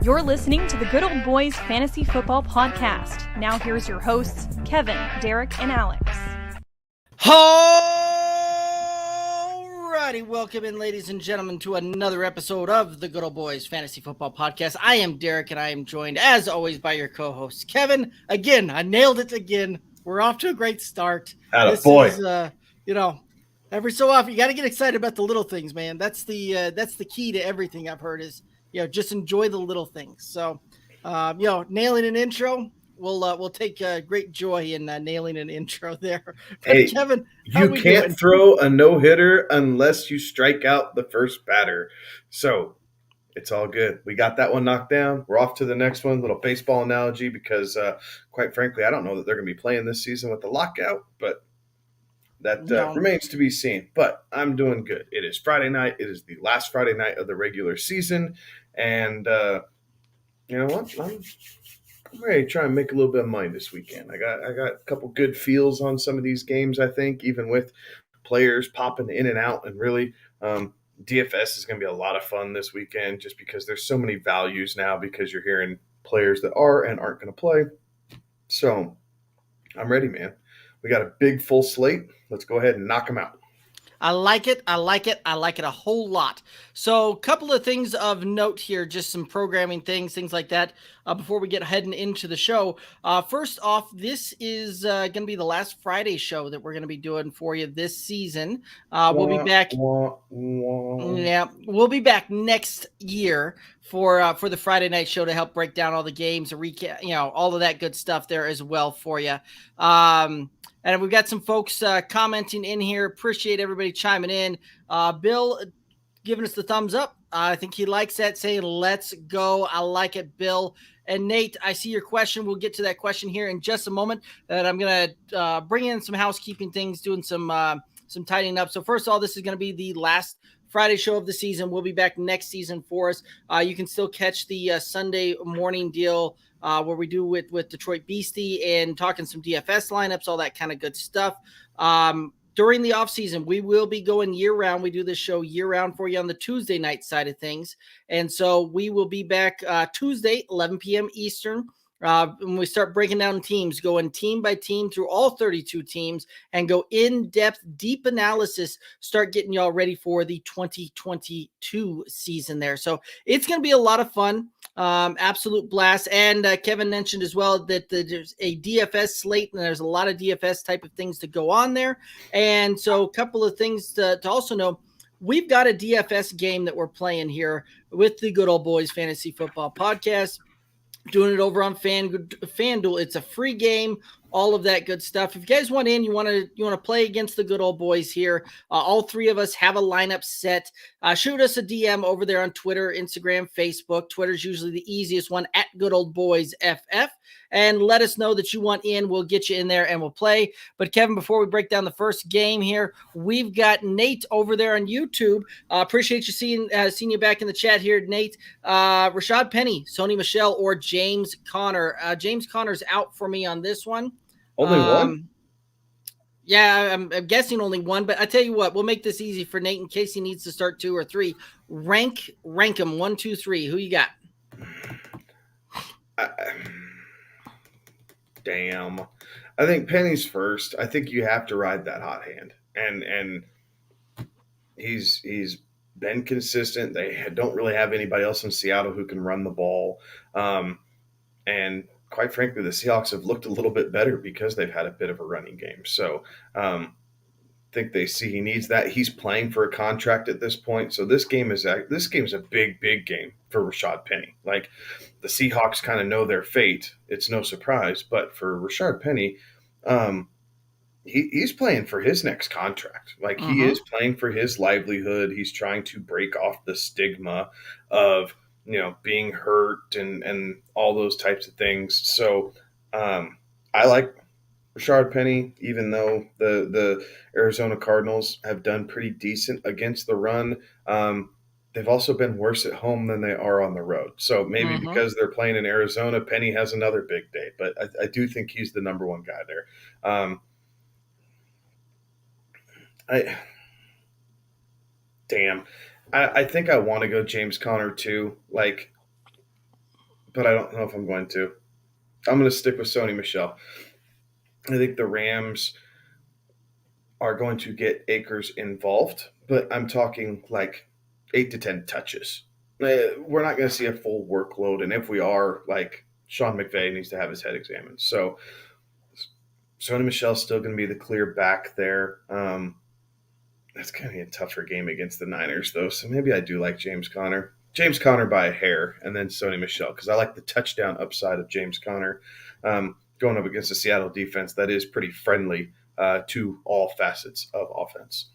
You're listening to the Good Old Boys Fantasy Football Podcast. Now here's your hosts, Kevin, Derek, and Alex. Alrighty, welcome in, ladies and gentlemen, to another episode of the Good Old Boys Fantasy Football Podcast. I am Derek, and I am joined, as always, by your co-host, Kevin. Again, I nailed it again. We're off to a great start. Attaboy. This is, every so often, you got to get excited about the little things, man. That's the key to everything I've heard is, just enjoy the little things. So, nailing an intro. We'll take great joy in nailing an intro there. But hey, Kevin, you can't throw a no-hitter unless you strike out the first batter. So it's all good. We got that one knocked down. We're off to the next one. Little baseball analogy because, quite frankly, I don't know that they're going to be playing this season with the lockout, but that remains to be seen. But I'm doing good. It is Friday night. It is the last Friday night of the regular season. And you know what? I'm ready to try and make a little bit of money this weekend. I got a couple good feels on some of these games, I think, even with players popping in and out. And really, DFS is going to be a lot of fun this weekend just because there's so many values now because you're hearing players that are and aren't going to play. So I'm ready, man. We got a big full slate. Let's go ahead and knock them out. I like it a whole lot. So a couple of things of note here, just some programming things like that before we get heading into the show. First off, this is going to be the last Friday show that we're going to be doing for you this season. We'll be back. Yeah, we'll be back next year for the Friday night show to help break down all the games, a recap, all of that good stuff there as well for you. And we've got some folks commenting in here. Appreciate everybody chiming in. Bill giving us the thumbs up. I think he likes that, saying, let's go. I like it, Bill. And Nate, I see your question. We'll get to that question here in just a moment. And I'm going to bring in some housekeeping things, doing some tidying up. So first of all, this is going to be the last Friday show of the season. We'll be back next season for us. You can still catch the Sunday morning deal where we do with Detroit Beastie and talking some DFS lineups, all that kind of good stuff. During the offseason, we will be going year-round. We do this show year-round for you on the Tuesday night side of things. And so we will be back Tuesday, 11 p.m. Eastern. When we start breaking down teams, going team by team through all 32 teams and go in-depth, deep analysis, start getting y'all ready for the 2022 season there. So it's going to be a lot of fun. Absolute blast. And Kevin mentioned as well that there's a DFS slate and there's a lot of DFS type of things to go on there. And so a couple of things to also know. We've got a DFS game that we're playing here with the Good Old Boys Fantasy Football Podcast. Doing it over on FanDuel. It's a free game, all of that good stuff. If you guys want in, you want to play against the good old boys here. All three of us have a lineup set. Shoot us a DM over there on Twitter, Instagram, Facebook. Twitter's usually the easiest one, at Good Old Boys FF. And let us know that you want in. We'll get you in there and we'll play. But Kevin, before we break down the first game here, we've got Nate over there on YouTube. Appreciate you seeing you back in the chat here, Nate. Rashad Penny, Sony Michel, or James Conner. James Conner's out for me on this one. Only one? Yeah, I'm guessing only one. But I tell you what, we'll make this easy for Nate in case he needs to start 2 or 3. Rank them 1, 2, 3. Who you got? Damn. I think Penny's first. I think you have to ride that hot hand. And he's been consistent. They don't really have anybody else in Seattle who can run the ball. And quite frankly, the Seahawks have looked a little bit better because they've had a bit of a running game. So I think they see he needs that. He's playing for a contract at this point. So this game is a big, big game for Rashad Penny. Like, the Seahawks kind of know their fate. It's no surprise. But for Rashad Penny, he's playing for his next contract. Like, he is playing for his livelihood. He's trying to break off the stigma of, being hurt and all those types of things. So I like Rashad Penny, even though the Arizona Cardinals have done pretty decent against the run. They've also been worse at home than they are on the road. So maybe because they're playing in Arizona, Penny has another big day. But I do think he's the number one guy there. I think I want to go James Conner too. Like, but I don't know if I'm going to. I'm going to stick with Sony Michel. I think the Rams are going to get Akers involved, but I'm talking like 8 to 10 touches. We're not going to see a full workload, and if we are, like, Sean McVay needs to have his head examined. So Sony Michel's still going to be the clear back there. That's going to be a tougher game against the Niners, though, so maybe I do like James Conner. James Conner by a hair, and then Sony Michel, because I like the touchdown upside of James Conner going up against the Seattle defense that is pretty friendly to all facets of offense.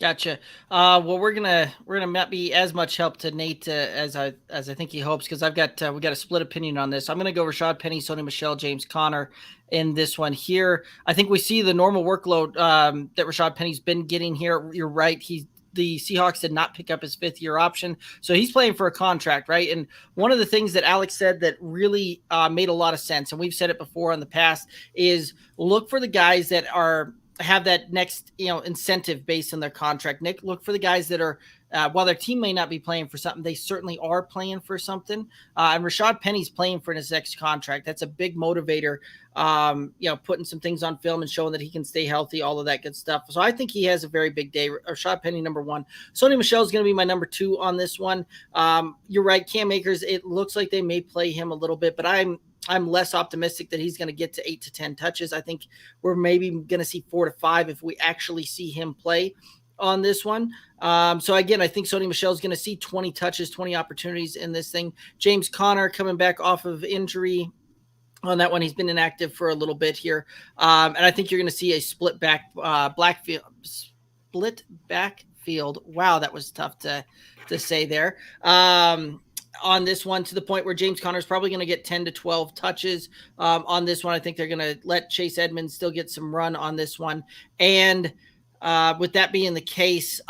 Gotcha. Well, we're gonna not be as much help to Nate as I think he hopes, because we got a split opinion on this. I'm gonna go Rashad Penny, Sony Michel, James Conner in this one here. I think we see the normal workload that Rashad Penny's been getting here. You're right. The Seahawks did not pick up his 5th-year option, so he's playing for a contract, right? And one of the things that Alex said that really made a lot of sense, and we've said it before in the past, is look for the guys that have that next, incentive based on their contract. Nick, look for the guys that are, while their team may not be playing for something, they certainly are playing for something. And Rashad Penny's playing for his next contract. That's a big motivator, putting some things on film and showing that he can stay healthy, all of that good stuff. So I think he has a very big day. Rashad Penny, number 1. Sony Michel is going to be my number 2 on this one. You're right. Cam Akers, it looks like they may play him a little bit, but I'm less optimistic that he's going to get to 8 to 10 touches. I think we're maybe going to see 4 to 5 if we actually see him play on this one. So again, I think Sony Michel is going to see 20 touches, 20 opportunities in this thing. James Conner coming back off of injury on that one. He's been inactive for a little bit here. And I think you're going to see a split backfield. Wow, that was tough to say there. On this one, to the point where James Conner is probably going to get 10 to 12 touches on this one. I think they're going to let Chase Edmonds still get some run on this one. And with that being the case,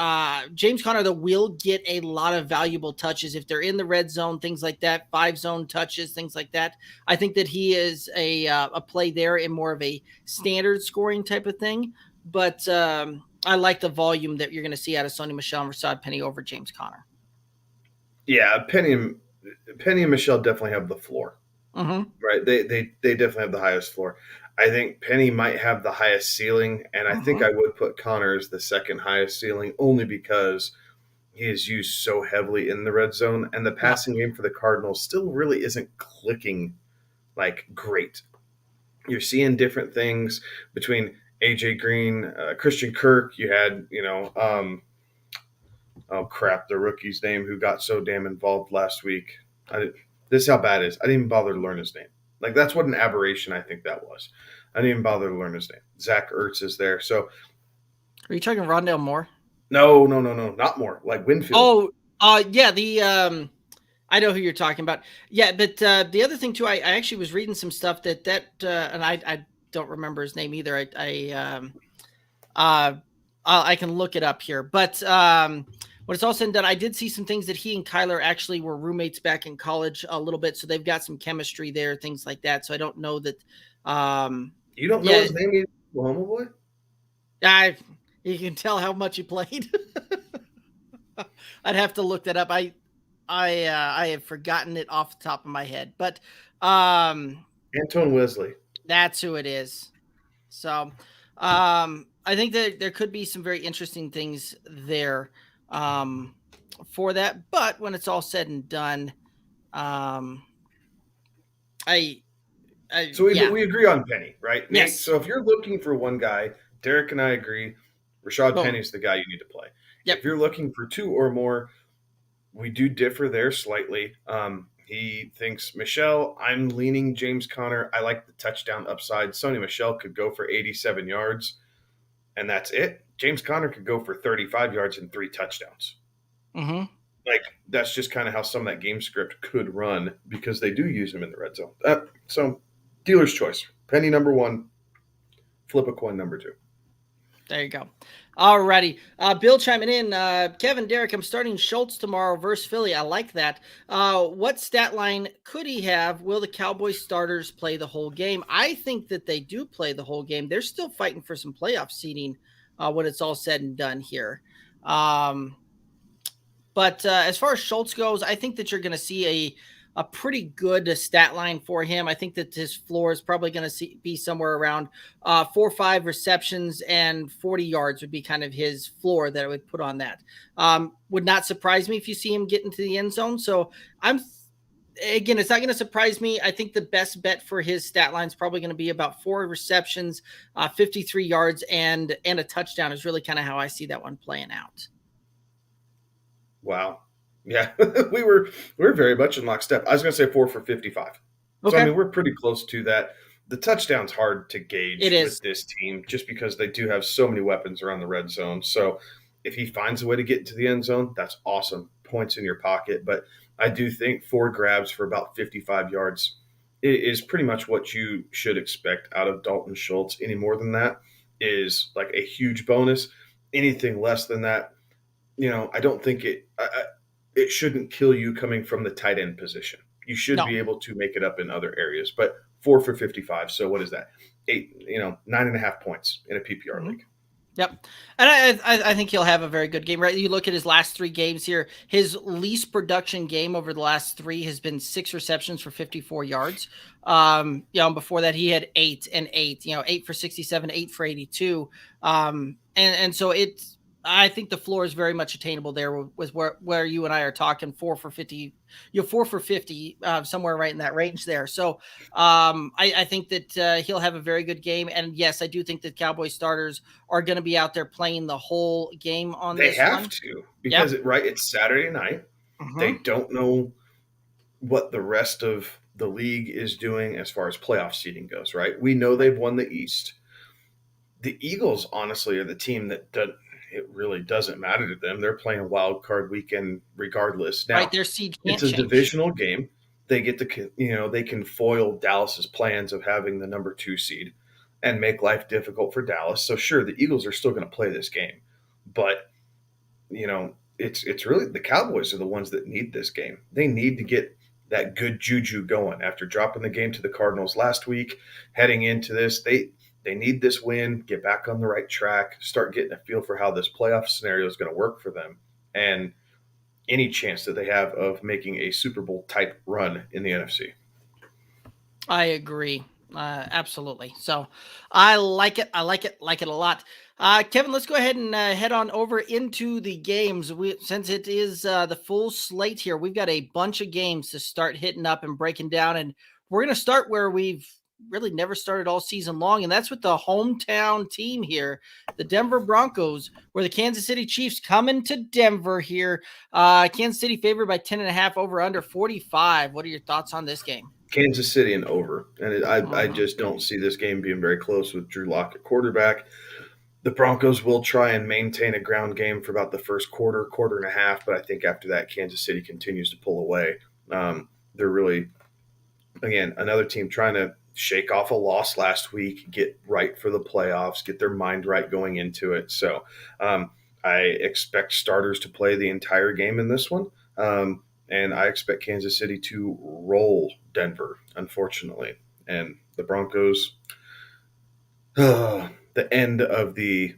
James Conner, though, will get a lot of valuable touches if they're in the red zone, things like that, 5-zone touches, things like that. I think that he is a play there in more of a standard scoring type of thing. But I like the volume that you're going to see out of Sony Michel and Rashad Penny over James Conner. Yeah, Penny and Michel definitely have the floor, right? They definitely have the highest floor. I think Penny might have the highest ceiling, and I think I would put Conner as the second highest ceiling, only because he is used so heavily in the red zone, and the passing game for the Cardinals still really isn't clicking like great. You're seeing different things between AJ Green, Christian Kirk. You had, oh crap, the rookie's name who got so damn involved last week. This is how bad it is. I didn't even bother to learn his name. Like, that's what an aberration I think that was. I didn't even bother to learn his name. Zach Ertz is there. So, are you talking Rondale Moore? No, not Moore. Like Winfield. Yeah. I know who you're talking about. Yeah, but the other thing too, I actually was reading some stuff that and I don't remember his name either. I can look it up here, but when it's all said and done, I did see some things that he and Kyler actually were roommates back in college a little bit, so they've got some chemistry there, things like that. So I don't know that. You don't know his name, he's Oklahoma boy? You can tell how much he played. I'd have to look that up. I have forgotten it off the top of my head, but Antoine Wesley. That's who it is. So I think that there could be some very interesting things there for that. But when it's all said and done, So we agree on Penny, right? Yes. Nate, so if you're looking for one guy, Derek and I agree, Rashad Penny's the guy you need to play. Yep. If you're looking for 2 or more, we do differ there slightly. He thinks Michel. I'm leaning James Conner. I like the touchdown upside. Sony Michel could go for 87 yards, and that's it. James Conner could go for 35 yards and 3 touchdowns. Mm-hmm. Like, that's just kind of how some of that game script could run, because they do use him in the red zone. So, dealer's choice. Penny number 1, flip a coin number 2. There you go. All righty. Bill chiming in. Kevin, Derek, I'm starting Schultz tomorrow versus Philly. I like that. What stat line could he have? Will the Cowboys starters play the whole game? I think that they do play the whole game. They're still fighting for some playoff seeding when it's all said and done here. But as far as Schultz goes, I think that you're going to see a pretty good stat line for him. I think that his floor is probably going to be somewhere around 4 or 5 receptions and 40 yards would be kind of his floor that I would put on that. Would not surprise me if you see him get into the end zone. So again, it's not going to surprise me. I think the best bet for his stat line is probably going to be about 4 receptions, 53 yards, and a touchdown is really kind of how I see that one playing out. Wow. Yeah, we're very much in lockstep. I was going to say 4 for 55. Okay. So, I mean, we're pretty close to that. The touchdown's hard to gauge with this team just because they do have so many weapons around the red zone. So if he finds a way to get into the end zone, that's awesome. Points in your pocket. But I do think 4 grabs for about 55 yards is pretty much what you should expect out of Dalton Schultz. Any more than that is like a huge bonus. Anything less than that, I don't think it shouldn't kill you coming from the tight end position. You should be able to make it up in other areas. But 4 for 55. So what is that? 9.5 points in a PPR league. Yep. And I think he'll have a very good game, right? You look at his last 3 games here, his least production game over the last 3 has been 6 receptions for 54 yards. Before that he had 8 and 8, 8 for 67, 8 for 82. And so I think the floor is very much attainable there with where you and I are talking 4 for 50, 4 for 50, somewhere right in that range there. So I think that he'll have a very good game. And yes, I do think that Cowboys starters are going to be out there playing the whole game on this one. They have to because it's Saturday night. Mm-hmm. They don't know what the rest of the league is doing as far as playoff seeding goes, right? We know they've won the East. The Eagles, honestly, are the team that it really doesn't matter to them. They're playing a wild card weekend regardless. Now, their seed it's a divisional game. They get to, they can foil Dallas's plans of having the number 2 seed and make life difficult for Dallas. So sure, the Eagles are still going to play this game, but it's really the Cowboys are the ones that need this game. They need to get that good juju going after dropping the game to the Cardinals last week. Heading into this, they need this win, get back on the right track, start getting a feel for how this playoff scenario is going to work for them, and any chance that they have of making a Super Bowl type run in the NFC. I agree. Absolutely. So I like it. I like it a lot. Kevin, let's go ahead and head on over into the games. Since it is the full slate here, we've got a bunch of games to start hitting up and breaking down, and we're going to start where we've really never started all season long, and that's with the hometown team here, the Denver Broncos, where the Kansas City Chiefs coming to Denver here. Kansas City favored by 10.5, over under 45. What are your thoughts on this game? Kansas City and over, and I just don't see this game being very close with Drew Lock at quarterback. The Broncos will try and maintain a ground game for about the first quarter and a half, but I think after that, Kansas City continues to pull away. They're really, again, another team trying to shake off a loss last week, get right for the playoffs, get their mind right going into it. So I expect starters to play the entire game in this one. And I expect Kansas City to roll Denver, unfortunately. And the Broncos, the end of the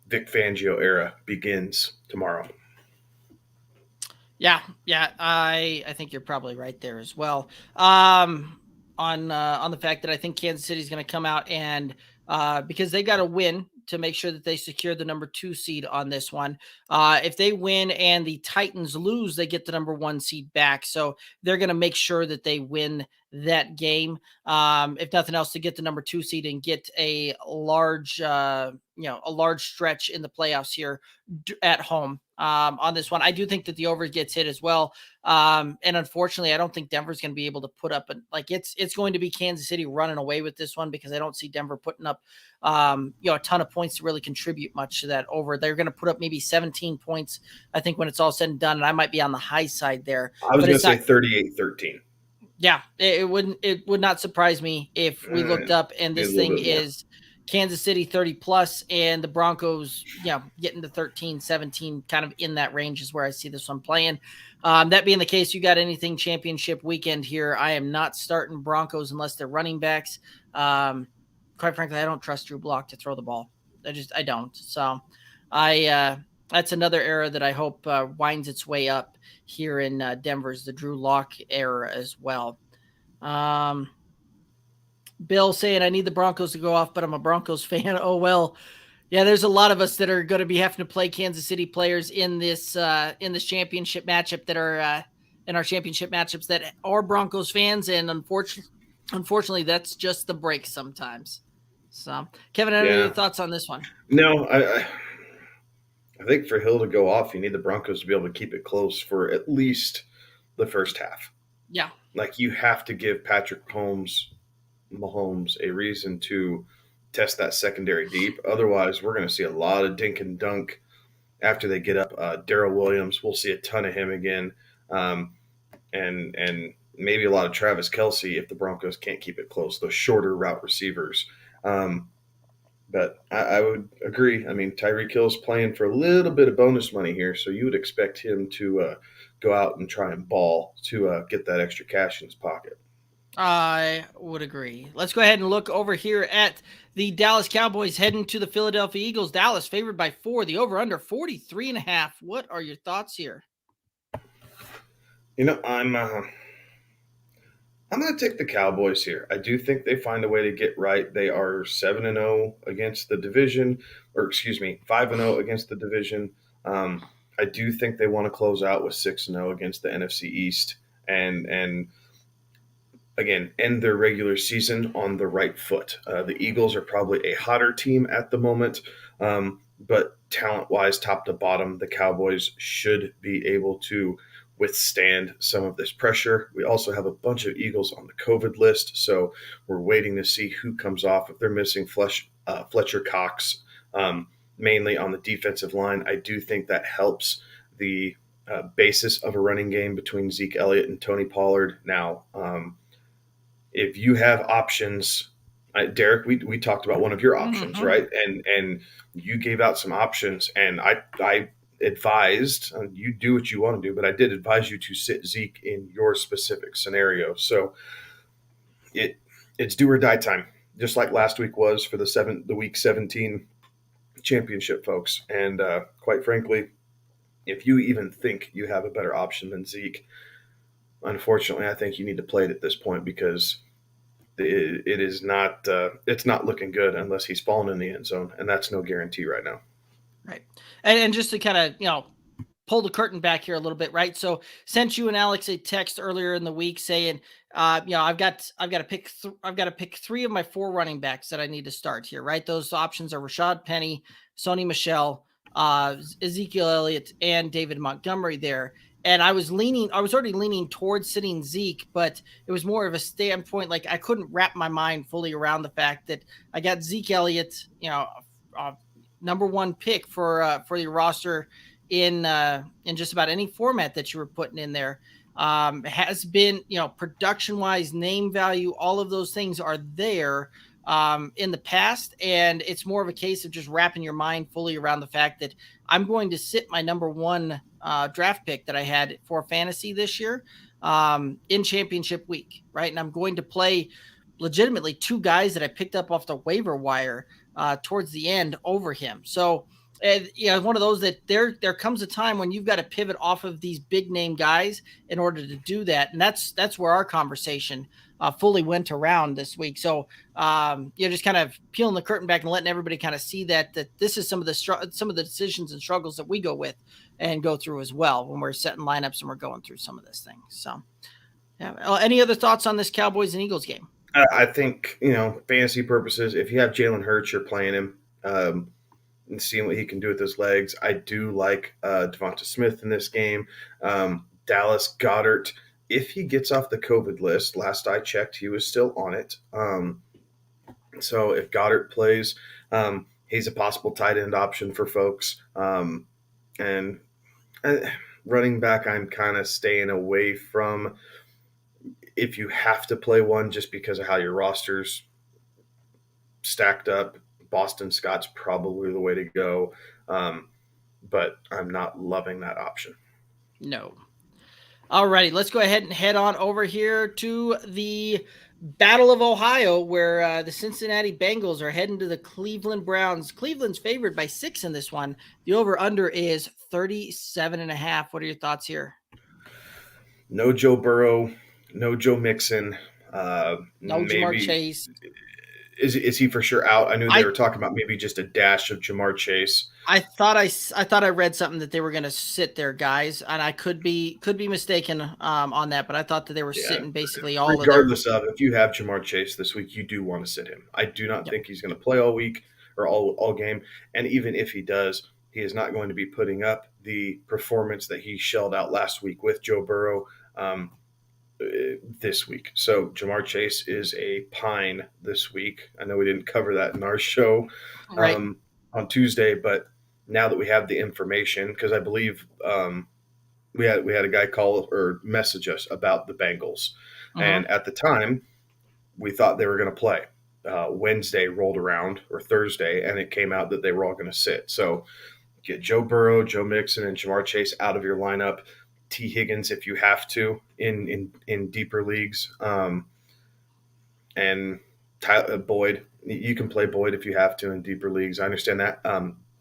Vic Fangio era begins tomorrow. Yeah, I think you're probably right there as well. On the fact that I think Kansas City is going to come out and because they got to win to make sure that they secure the number 2 seed on this one. If they win and the Titans lose, they get the number 1 seed back. So they're going to make sure that they win that game. If nothing else, to get the number 2 seed and get a large stretch in the playoffs here at home. On this one, I do think that the over gets hit as well. And unfortunately, I don't think Denver's going to be able to put up it's going to be Kansas City running away with this one, because I don't see Denver putting up, a ton of points to really contribute much to that over. They're going to put up maybe 17 points, I think, when it's all said and done. And I might be on the high side there. I was going to say 38-13. Yeah, it would not surprise me if we looked up and this thing is Kansas City 30 plus and the Broncos, getting to 13, 17, kind of in that range is where I see this one playing. That being the case, you got anything championship weekend here. I am not starting Broncos unless they're running backs. Quite frankly, I don't trust Drew Lock to throw the ball. I don't. So I that's another era that I hope winds its way up here in Denver's the Drew Lock era as well. Bill saying I need the Broncos to go off, but I'm a Broncos fan. Oh, well, yeah, there's a lot of us that are going to be having to play Kansas City players in this championship matchup that are in our championship matchups that are Broncos fans. And unfortunately, that's just the break sometimes. So, Kevin, any thoughts on this one? No, I think for Hill to go off, you need the Broncos to be able to keep it close for at least the first half. Yeah. Like you have to give Patrick Mahomes a reason to test that secondary deep. Otherwise, we're going to see a lot of dink and dunk after they get up. Darrell Williams, we'll see a ton of him again. And maybe a lot of Travis Kelce if the Broncos can't keep it close, those shorter route receivers. But I would agree. I mean, Tyreek Hill's playing for a little bit of bonus money here, so you would expect him to go out and try and ball to get that extra cash in his pocket. I would agree. Let's go ahead and look over here at the Dallas Cowboys heading to the Philadelphia Eagles. Dallas favored by 4, the over-under 43.5. What are your thoughts here? You know, I'm going to take the Cowboys here. I do think they find a way to get right. They are 7-0 against the division, 5-0 against the division. I do think they want to close out with 6-0 against the NFC East and again, end their regular season on the right foot. The Eagles are probably a hotter team at the moment, but talent-wise, top to bottom, the Cowboys should be able to withstand some of this pressure. We also have a bunch of Eagles on the COVID list, so we're waiting to see who comes off. If they're missing Fletcher Cox, mainly on the defensive line, I do think that helps the basis of a running game between Zeke Elliott and Tony Pollard. Now, if you have options, Derek, we talked about one of your options, right? And you gave out some options, and I advised you do what you want to do, but I did advise you to sit Zeke in your specific scenario. So it's do or die time, just like last week was for the week 17 championship folks. And quite frankly, if you even think you have a better option than Zeke, unfortunately, I think you need to play it at this point because it is not it's not looking good unless he's falling in the end zone, and that's no guarantee right now. Right. And just to kind of, pull the curtain back here a little bit, right? So sent you and Alex a text earlier in the week saying, I've got to pick 3 of my 4 running backs that I need to start here, right? Those options are Rashad Penny, Sony Michel, Ezekiel Elliott, and David Montgomery there. And I was already leaning towards sitting Zeke, but it was more of a standpoint. Like I couldn't wrap my mind fully around the fact that I got Zeke Elliott, number 1 pick for your roster in just about any format that you were putting in there. Has been, production wise, name value, all of those things are there in the past. And it's more of a case of just wrapping your mind fully around the fact that I'm going to sit my number 1 draft pick that I had for fantasy this year in championship week. Right. And I'm going to play legitimately 2 guys that I picked up off the waiver wire towards the end over him. So, one of those that there comes a time when you've got to pivot off of these big name guys in order to do that. And that's where our conversation fully went around this week. So, just kind of peeling the curtain back and letting everybody kind of see that this is some of the decisions and struggles that we go with and go through as well when we're setting lineups and we're going through some of this thing. So, yeah. Any other thoughts on this Cowboys and Eagles game? I think, fantasy purposes, if you have Jalen Hurts, you're playing him and seeing what he can do with his legs. I do like Devonta Smith in this game. Dallas Goedert, if he gets off the COVID list, last I checked, he was still on it. So if Goddard plays, he's a possible tight end option for folks. And running back, I'm kind of staying away from if you have to play one just because of how your roster's stacked up. Boston Scott's probably the way to go, but I'm not loving that option. No. All righty, let's go ahead and head on over here to the Battle of Ohio, where the Cincinnati Bengals are heading to the Cleveland Browns. Cleveland's favored by 6 in this one. The over-under is 37.5. What are your thoughts here? No Joe Burrow, no Joe Mixon. No Jamar Chase. Is he for sure out? I knew they were talking about maybe just a dash of Jamar Chase. I thought I read something that they were going to sit their guys, and I could be mistaken on that, but I thought that they were sitting basically all regardless of if you have Jamar Chase this week, you do want to sit him. I do not think he's going to play all week or all game, and even if he does, he is not going to be putting up the performance that he shelled out last week with Joe Burrow this week. So Jamar Chase is a pine this week. I know we didn't cover that in our show on Tuesday, but now that we have the information, because I believe we had a guy call or message us about the Bengals, and at the time we thought they were going to play. Wednesday rolled around or Thursday, and it came out that they were all going to sit. So get Joe Burrow, Joe Mixon, and Jamar Chase out of your lineup. T. Higgins if you have to in deeper leagues, and Boyd. You can play Boyd if you have to in deeper leagues. I understand that.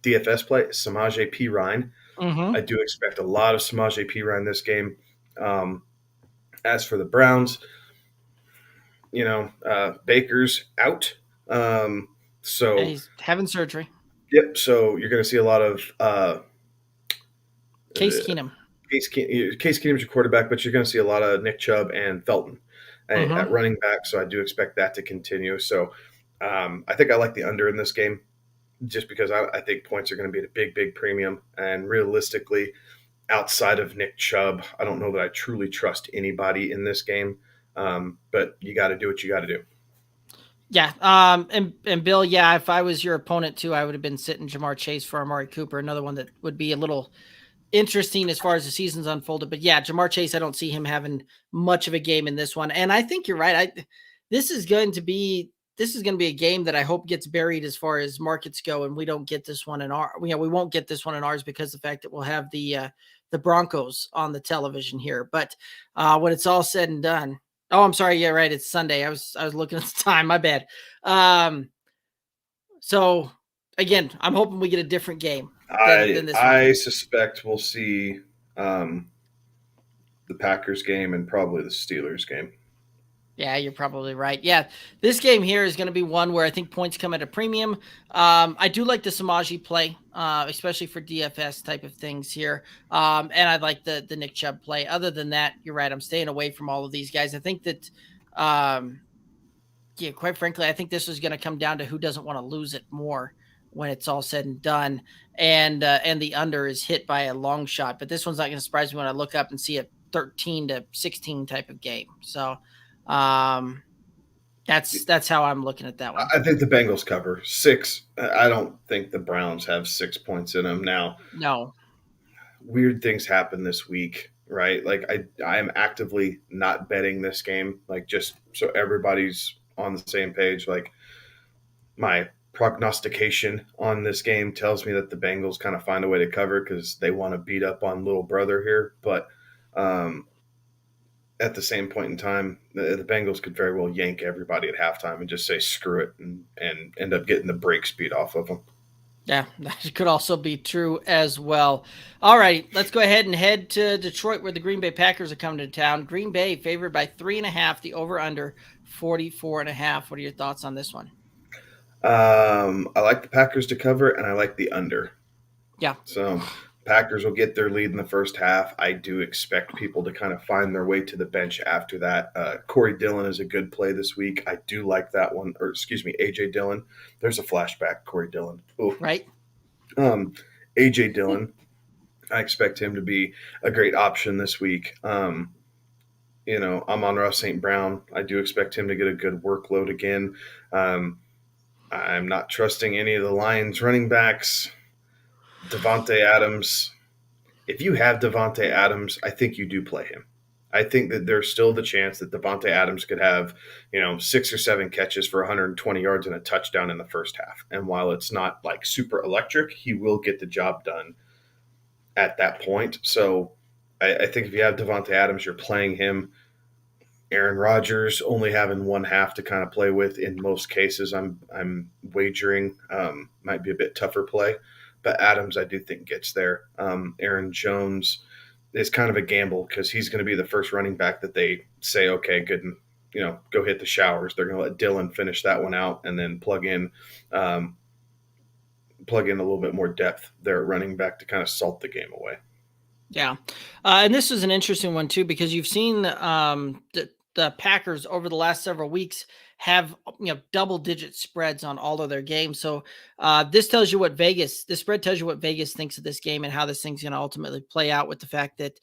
DFS play, Samaje Perine. I do expect a lot of Samaje Perine this game. As for the Browns, Baker's out. So and he's having surgery. Yep. So you're going to see a lot of Case Keenum. Case Keenum's your quarterback, but you're going to see a lot of Nick Chubb and Felton at running back. So I do expect that to continue. So I think I like the under in this game just because I think points are going to be at a big, big premium. And realistically, outside of Nick Chubb, I don't know that I truly trust anybody in this game. But you got to do what you got to do. Yeah. And Bill, if I was your opponent too, I would have been sitting Jamar Chase for Amari Cooper, another one that would be a little interesting as far as the season's unfolded. But Jamar Chase, I don't see him having much of a game in this one. And I think you're right. This is going to be a game that I hope gets buried as far as markets go. And we don't get this one in we won't get this one in ours because of the fact that we'll have the Broncos on the television here. But when it's all said and done, oh, I'm sorry. Yeah, right. It's Sunday. I was looking at the time. My bad. So again, I'm hoping we get a different game. I suspect we'll see the Packers game and probably the Steelers game. Yeah, you're probably right. Yeah, this game here is going to be one where I think points come at a premium. I do like the Samaje play, especially for DFS type of things here. And I like the Nick Chubb play. Other than that, you're right. I'm staying away from all of these guys. I think that, quite frankly, I think this is going to come down to who doesn't want to lose it more when it's all said and done. And the under is hit by a long shot. But this one's not going to surprise me when I look up and see a 13-16 type of game. So that's how I'm looking at that one. I think the Bengals cover 6. I don't think the Browns have 6 points in them now. No. Weird things happen this week, right? Like I am actively not betting this game, like just so everybody's on the same page. Like my prognostication on this game tells me that the Bengals kind of find a way to cover because they want to beat up on little brother here. But at the same point in time, the Bengals could very well yank everybody at halftime and just say screw it and end up getting the brake speed off of them. Yeah, that could also be true as well. All right, let's go ahead and head to Detroit where the Green Bay Packers are coming to town. Green Bay favored by 3.5, the over-under 44.5. What are your thoughts on this one? I like the Packers to cover, and I like the under. Yeah. So Packers will get their lead in the first half. I do expect people to kind of find their way to the bench after that. Corey Dillon is a good play this week. I do like that one. Or excuse me, A.J. Dillon. There's a flashback, Corey Dillon. Ooh. Right. A.J. Dillon, I expect him to be a great option this week. Amon-Ra St. Brown, I do expect him to get a good workload again. I'm not trusting any of the Lions running backs. Devontae Adams. If you have Devontae Adams, I think you do play him. I think that there's still the chance that Devontae Adams could have, 6 or 7 catches for 120 yards and a touchdown in the first half. And while it's not like super electric, he will get the job done at that point. So I think if you have Devontae Adams, you're playing him. Aaron Rodgers only having one half to kind of play with in most cases, I'm wagering might be a bit tougher play, but Adams I do think gets there. Aaron Jones is kind of a gamble because he's going to be the first running back that they say, okay, good, and go hit the showers. They're going to let Dillon finish that one out and then plug in a little bit more depth there at running back to kind of salt the game away. Yeah. And this is an interesting one too, because you've seen the Packers over the last several weeks have double-digit spreads on all of their games. So this spread tells you what Vegas thinks of this game and how this thing's going to ultimately play out, with the fact that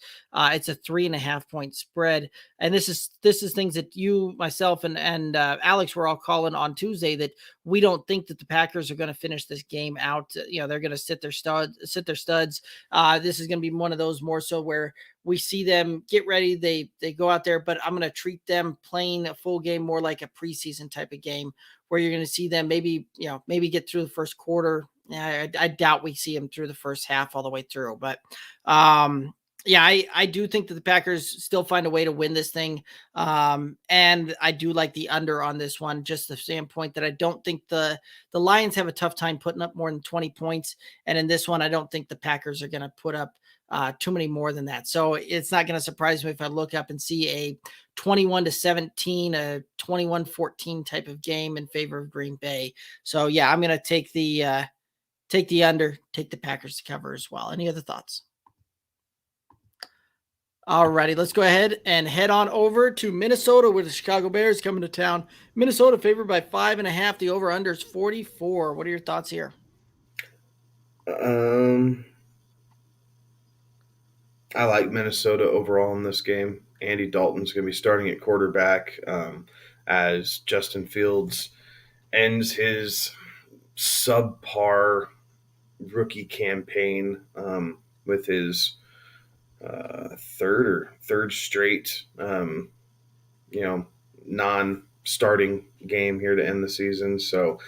it's a 3.5 point spread. And this is things that you, myself, and Alex were all calling on Tuesday, that we don't think that the Packers are going to finish this game out. They're going to sit their studs. This is going to be one of those more so where we see them get ready. They go out there, but I'm going to treat them playing a full game more like a preseason type of game, where you're going to see them maybe get through the first quarter. I doubt we see them through the first half all the way through, but I do think that the Packers still find a way to win this thing. And I do like the under on this one, just the standpoint that I don't think the Lions have a tough time putting up more than 20 points. And in this one, I don't think the Packers are going to put up too many more than that. So it's not going to surprise me if I look up and see a 21-17, a 21-14 type of game in favor of Green Bay. So yeah, I'm going to take the under, take the Packers to cover as well. Any other thoughts? All righty, let's go ahead and head on over to Minnesota, where the Chicago Bears coming to town. Minnesota favored by 5.5. The over-under is 44. What are your thoughts here? I like Minnesota overall in this game. Andy Dalton's going to be starting at quarterback as Justin Fields ends his subpar rookie campaign with his third straight non-starting game here to end the season. So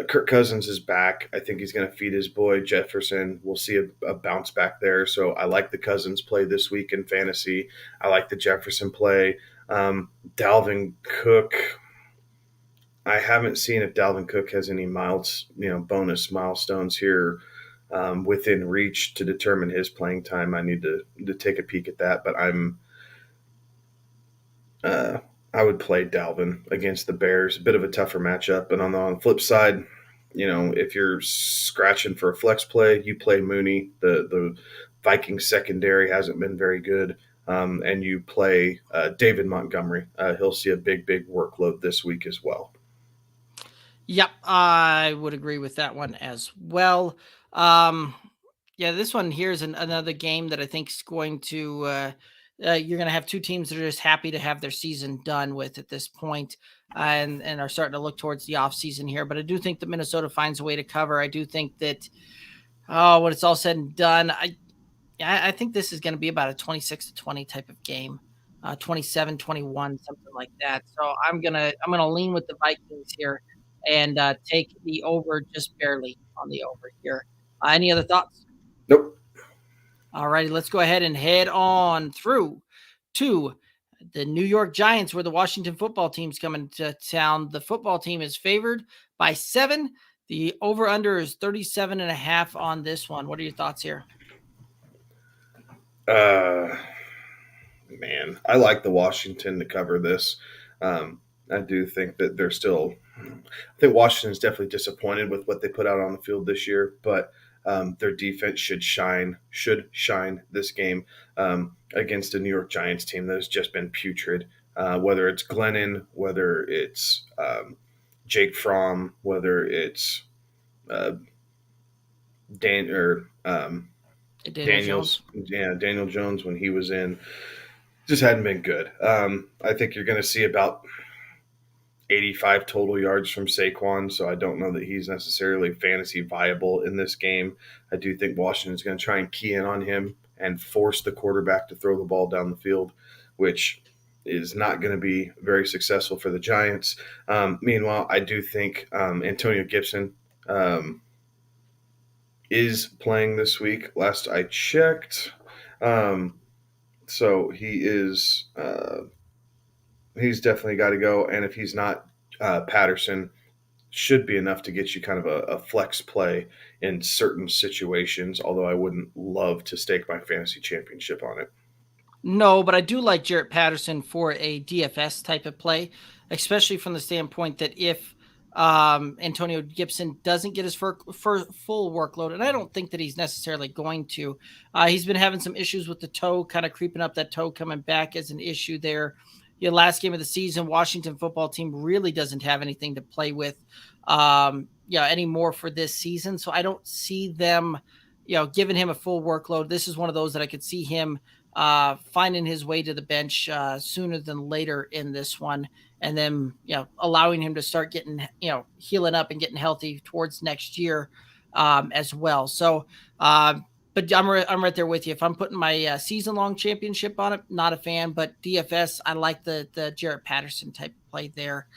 Kirk Cousins is back. I think he's going to feed his boy Jefferson. We'll see a bounce back there. So I like the Cousins play this week in fantasy. I like the Jefferson play. Dalvin Cook, I haven't seen if Dalvin Cook has any bonus milestones here within reach to determine his playing time. I need to take a peek at that, but I would play Dalvin against the Bears. A bit of a tougher matchup. And on the flip side, if you're scratching for a flex play, you play Mooney. The Vikings secondary hasn't been very good. And you play David Montgomery. He'll see a big workload this week as well. Yep, I would agree with that one as well. This one here is another game that I think is going to you're going to have two teams that are just happy to have their season done with at this point, and are starting to look towards the off season here. But I do think that Minnesota finds a way to cover. I do think that when it's all said and done, I think this is going to be about a 26-20 type of game, 27-21, something like that. So I'm gonna lean with the Vikings here and take the over just barely on the over here. Any other thoughts? Nope. All righty, let's go ahead and head on through to the New York Giants, where the Washington football team's coming to town. The football team is favored by 7. The over-under is 37.5 on this one. What are your thoughts here? Man, I like the Washington to cover this. I do think that they're still – I think Washington's definitely disappointed with what they put out on the field this year, but their defense should shine this game against a New York Giants team that has just been putrid. Whether it's Glennon, whether it's Jake Fromm, whether it's Daniel Jones when he was in, just hadn't been good. I think you're going to see about 85 total yards from Saquon, so I don't know that he's necessarily fantasy viable in this game. I do think Washington's going to try and key in on him and force the quarterback to throw the ball down the field, which is not going to be very successful for the Giants. Meanwhile, I do think Antonio Gibson is playing this week. Last I checked, So he is he's definitely got to go. And if he's not, Patterson should be enough to get you kind of a flex play in certain situations. Although I wouldn't love to stake my fantasy championship on it. No, but I do like Jarrett Patterson for a DFS type of play, especially from the standpoint that if Antonio Gibson doesn't get his full workload, and I don't think that he's necessarily going to. He's been having some issues with the toe, kind of creeping up, that toe coming back as an issue there. Last game of the season, Washington football team really doesn't have anything to play with anymore for this season. So I don't see them, giving him a full workload. This is one of those that I could see him finding his way to the bench sooner than later in this one, and then allowing him to start getting healing up and getting healthy towards next year as well. So, but I'm right there with you. If I'm putting my season long championship on it, not a fan. But DFS, I like the Jarrett Patterson type of play there.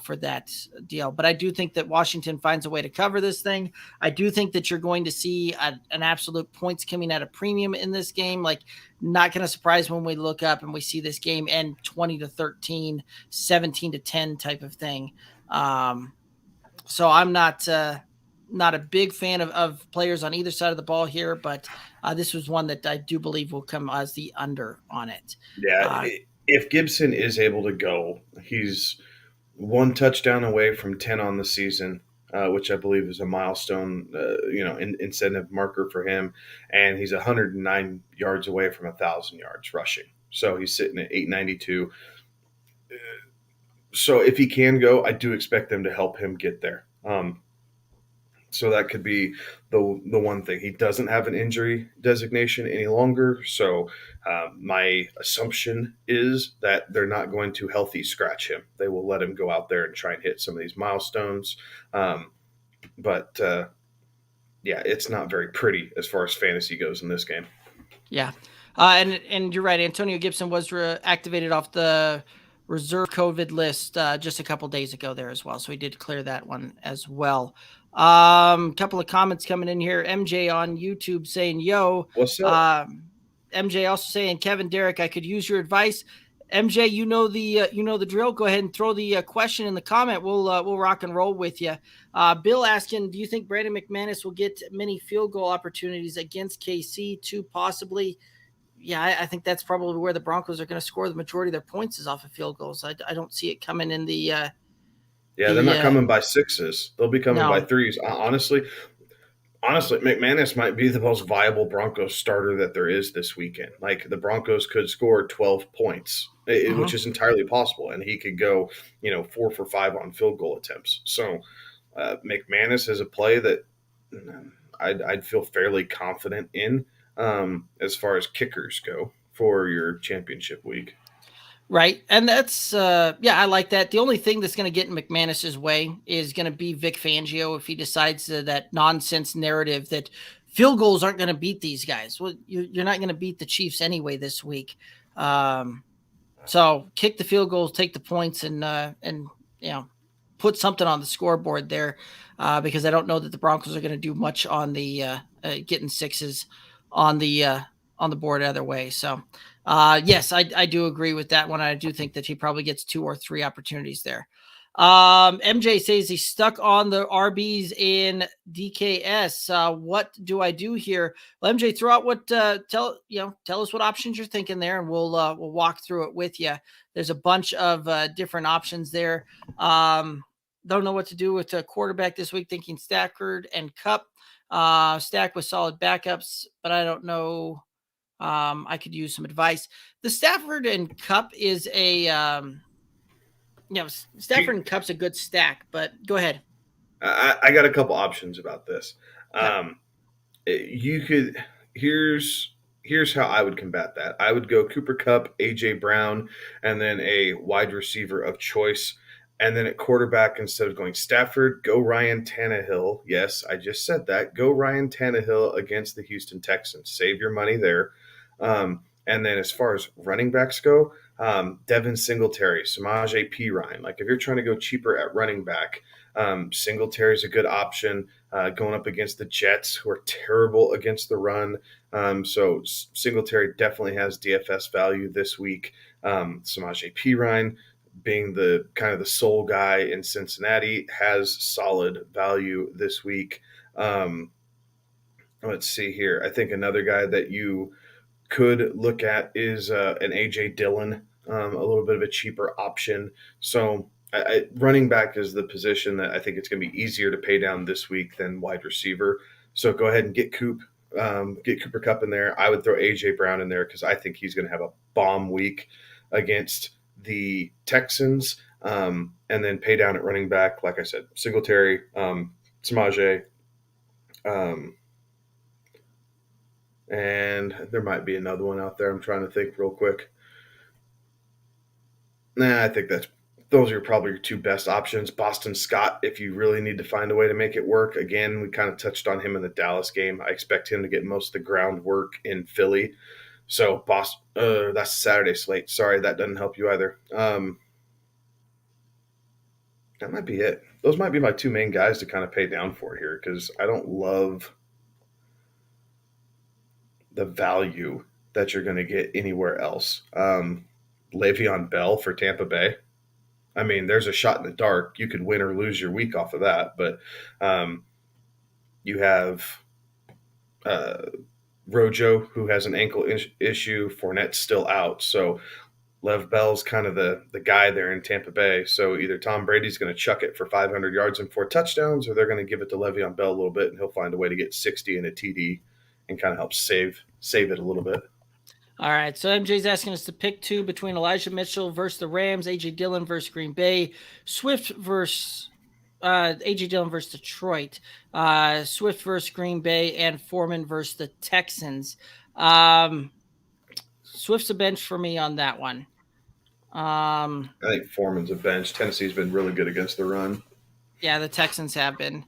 For that deal. But I do think that Washington finds a way to cover this thing. I do think that you're going to see an absolute points coming at a premium in this game. Like, not going to surprise when we look up and we see this game end 20-13, 17-10 type of thing. So I'm not a big fan of players on either side of the ball here, but this was one that I do believe will come as the under on it. Yeah, if Gibson is able to go, he's one touchdown away from 10 on the season, which I believe is a milestone, incentive marker for him. And he's 109 yards away from 1,000 yards rushing. So he's sitting at 892. So if he can go, I do expect them to help him get there. So that could be the one thing. He doesn't have an injury designation any longer. So my assumption is that they're not going to healthy scratch him. They will let him go out there and try and hit some of these milestones. But it's not very pretty as far as fantasy goes in this game. Yeah. And you're right. Antonio Gibson was activated off the reserve COVID list just a couple days ago there as well. So he did clear that one as well. Couple of comments coming in here. MJ on YouTube saying, yo, what's up? MJ also saying, Kevin, Derek, I could use your advice. MJ, you know the drill. Go ahead and throw the question in the comment. We'll rock and roll with you. Bill asking, do you think Brandon McManus will get many field goal opportunities against KC? Two possibly. Yeah, I think that's probably where the Broncos are going to score the majority of their points is off of field goals. I don't see it coming in the they're not coming by sixes. They'll be coming by threes. Honestly, McManus might be the most viable Broncos starter that there is this weekend. Like, the Broncos could score 12 points, which is entirely possible, and he could go, 4 for 5 on field goal attempts. So McManus is a play that I'd feel fairly confident in as far as kickers go for your championship week. Right. And that's, I like that. The only thing that's going to get in McManus's way is going to be Vic Fangio if he decides that nonsense narrative that field goals aren't going to beat these guys. Well, you're not going to beat the Chiefs anyway this week. So kick the field goals, take the points, and put something on the scoreboard there because I don't know that the Broncos are going to do much on the getting sixes on the board either way. So, yes, I do agree with that one. I do think that he probably gets 2 or 3 opportunities there. MJ says he's stuck on the RBs in DKS. What do I do here? Well, MJ, throw out tell us what options you're thinking there, and we'll walk through it with you. There's a bunch of different options there. Don't know what to do with a quarterback this week, thinking Stafford and Kupp. Stack with solid backups, but I don't know. I could use some advice. The Stafford and Kupp is a, Stafford and Kupp's a good stack, but go ahead. I got a couple options about this. You could, here's how I would combat that. I would go Cooper Kupp, AJ Brown, and then a wide receiver of choice. And then at quarterback, instead of going Stafford, go Ryan Tannehill. Yes, I just said that. Go Ryan Tannehill against the Houston Texans. Save your money there. And then as far as running backs go, Devon Singletary, Samaje Perine. Like if you're trying to go cheaper at running back, Singletary is a good option going up against the Jets, who are terrible against the run. So Singletary definitely has DFS value this week. Samaje Perine, being the kind of the sole guy in Cincinnati, has solid value this week. Let's see here. I think another guy that you could look at is an AJ Dillon, a little bit of a cheaper option. So running back is the position that I think it's going to be easier to pay down this week than wide receiver. So go ahead and get Cooper Kupp in there. I would throw AJ Brown in there because I think he's going to have a bomb week against the Texans, and then pay down at running back. Like I said, Singletary, Samaje, and there might be another one out there. I'm trying to think real quick. I think those are probably your two best options. Boston Scott, if you really need to find a way to make it work. Again, we kind of touched on him in the Dallas game. I expect him to get most of the groundwork in Philly. So that's Saturday slate. Sorry, that doesn't help you either. That might be it. Those might be my two main guys to kind of pay down for here because I don't love the value that you're going to get anywhere else. Le'Veon Bell for Tampa Bay. I mean, there's a shot in the dark. You could win or lose your week off of that. But you have Rojo, who has an ankle issue. Fournette's still out. So Lev Bell's kind of the guy there in Tampa Bay. So either Tom Brady's going to chuck it for 500 yards and 4 touchdowns, or they're going to give it to Le'Veon Bell a little bit, and he'll find a way to get 60 and a TD and kind of help save it a little bit. All right, so MJ's asking us to pick two between Elijah Mitchell versus the Rams, AJ Dillon versus Green Bay, Swift versus AJ Dillon versus Detroit, Swift versus Green Bay, and Foreman versus the Texans. Swift's a bench for me on that one. I think Foreman's a bench. Tennessee's been really good against the run. Yeah, the Texans have been.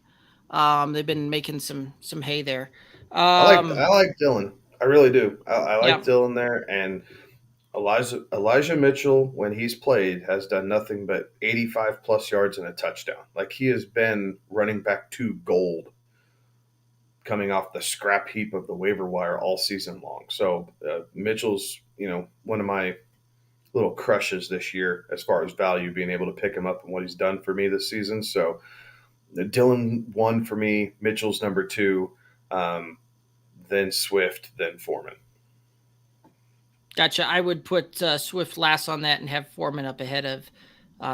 They've been making some hay there. I like Dillon. I really do. I like Dillon there, and Elijah Mitchell, when he's played, has done nothing but 85 plus yards and a touchdown. Like he has been running back to gold, coming off the scrap heap of the waiver wire all season long. So Mitchell's, one of my little crushes this year as far as value, being able to pick him up and what he's done for me this season. So Dillon 1 for me, Mitchell's number 2. Then Swift, then Foreman. Gotcha. I would put Swift last on that and have Foreman up ahead of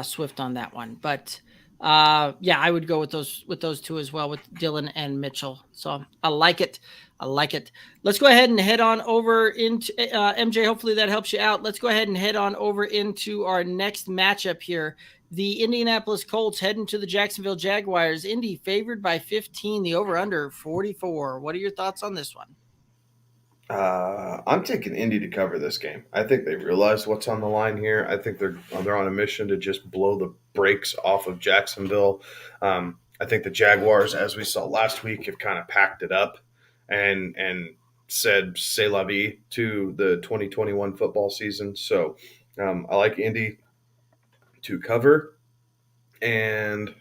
Swift on that one. But I would go with those two as well, with Dillon and Mitchell. So I like it. Let's go ahead and head on over into MJ. Hopefully that helps you out. Let's go ahead and head on over into our next matchup here. The Indianapolis Colts heading to the Jacksonville Jaguars. Indy favored by 15, the over-under 44. What are your thoughts on this one? I'm taking Indy to cover this game. I think they've realized what's on the line here. I think they're on a mission to just blow the brakes off of Jacksonville. I think the Jaguars, as we saw last week, have kind of packed it up and said c'est la vie to the 2021 football season. So I like Indy to cover, and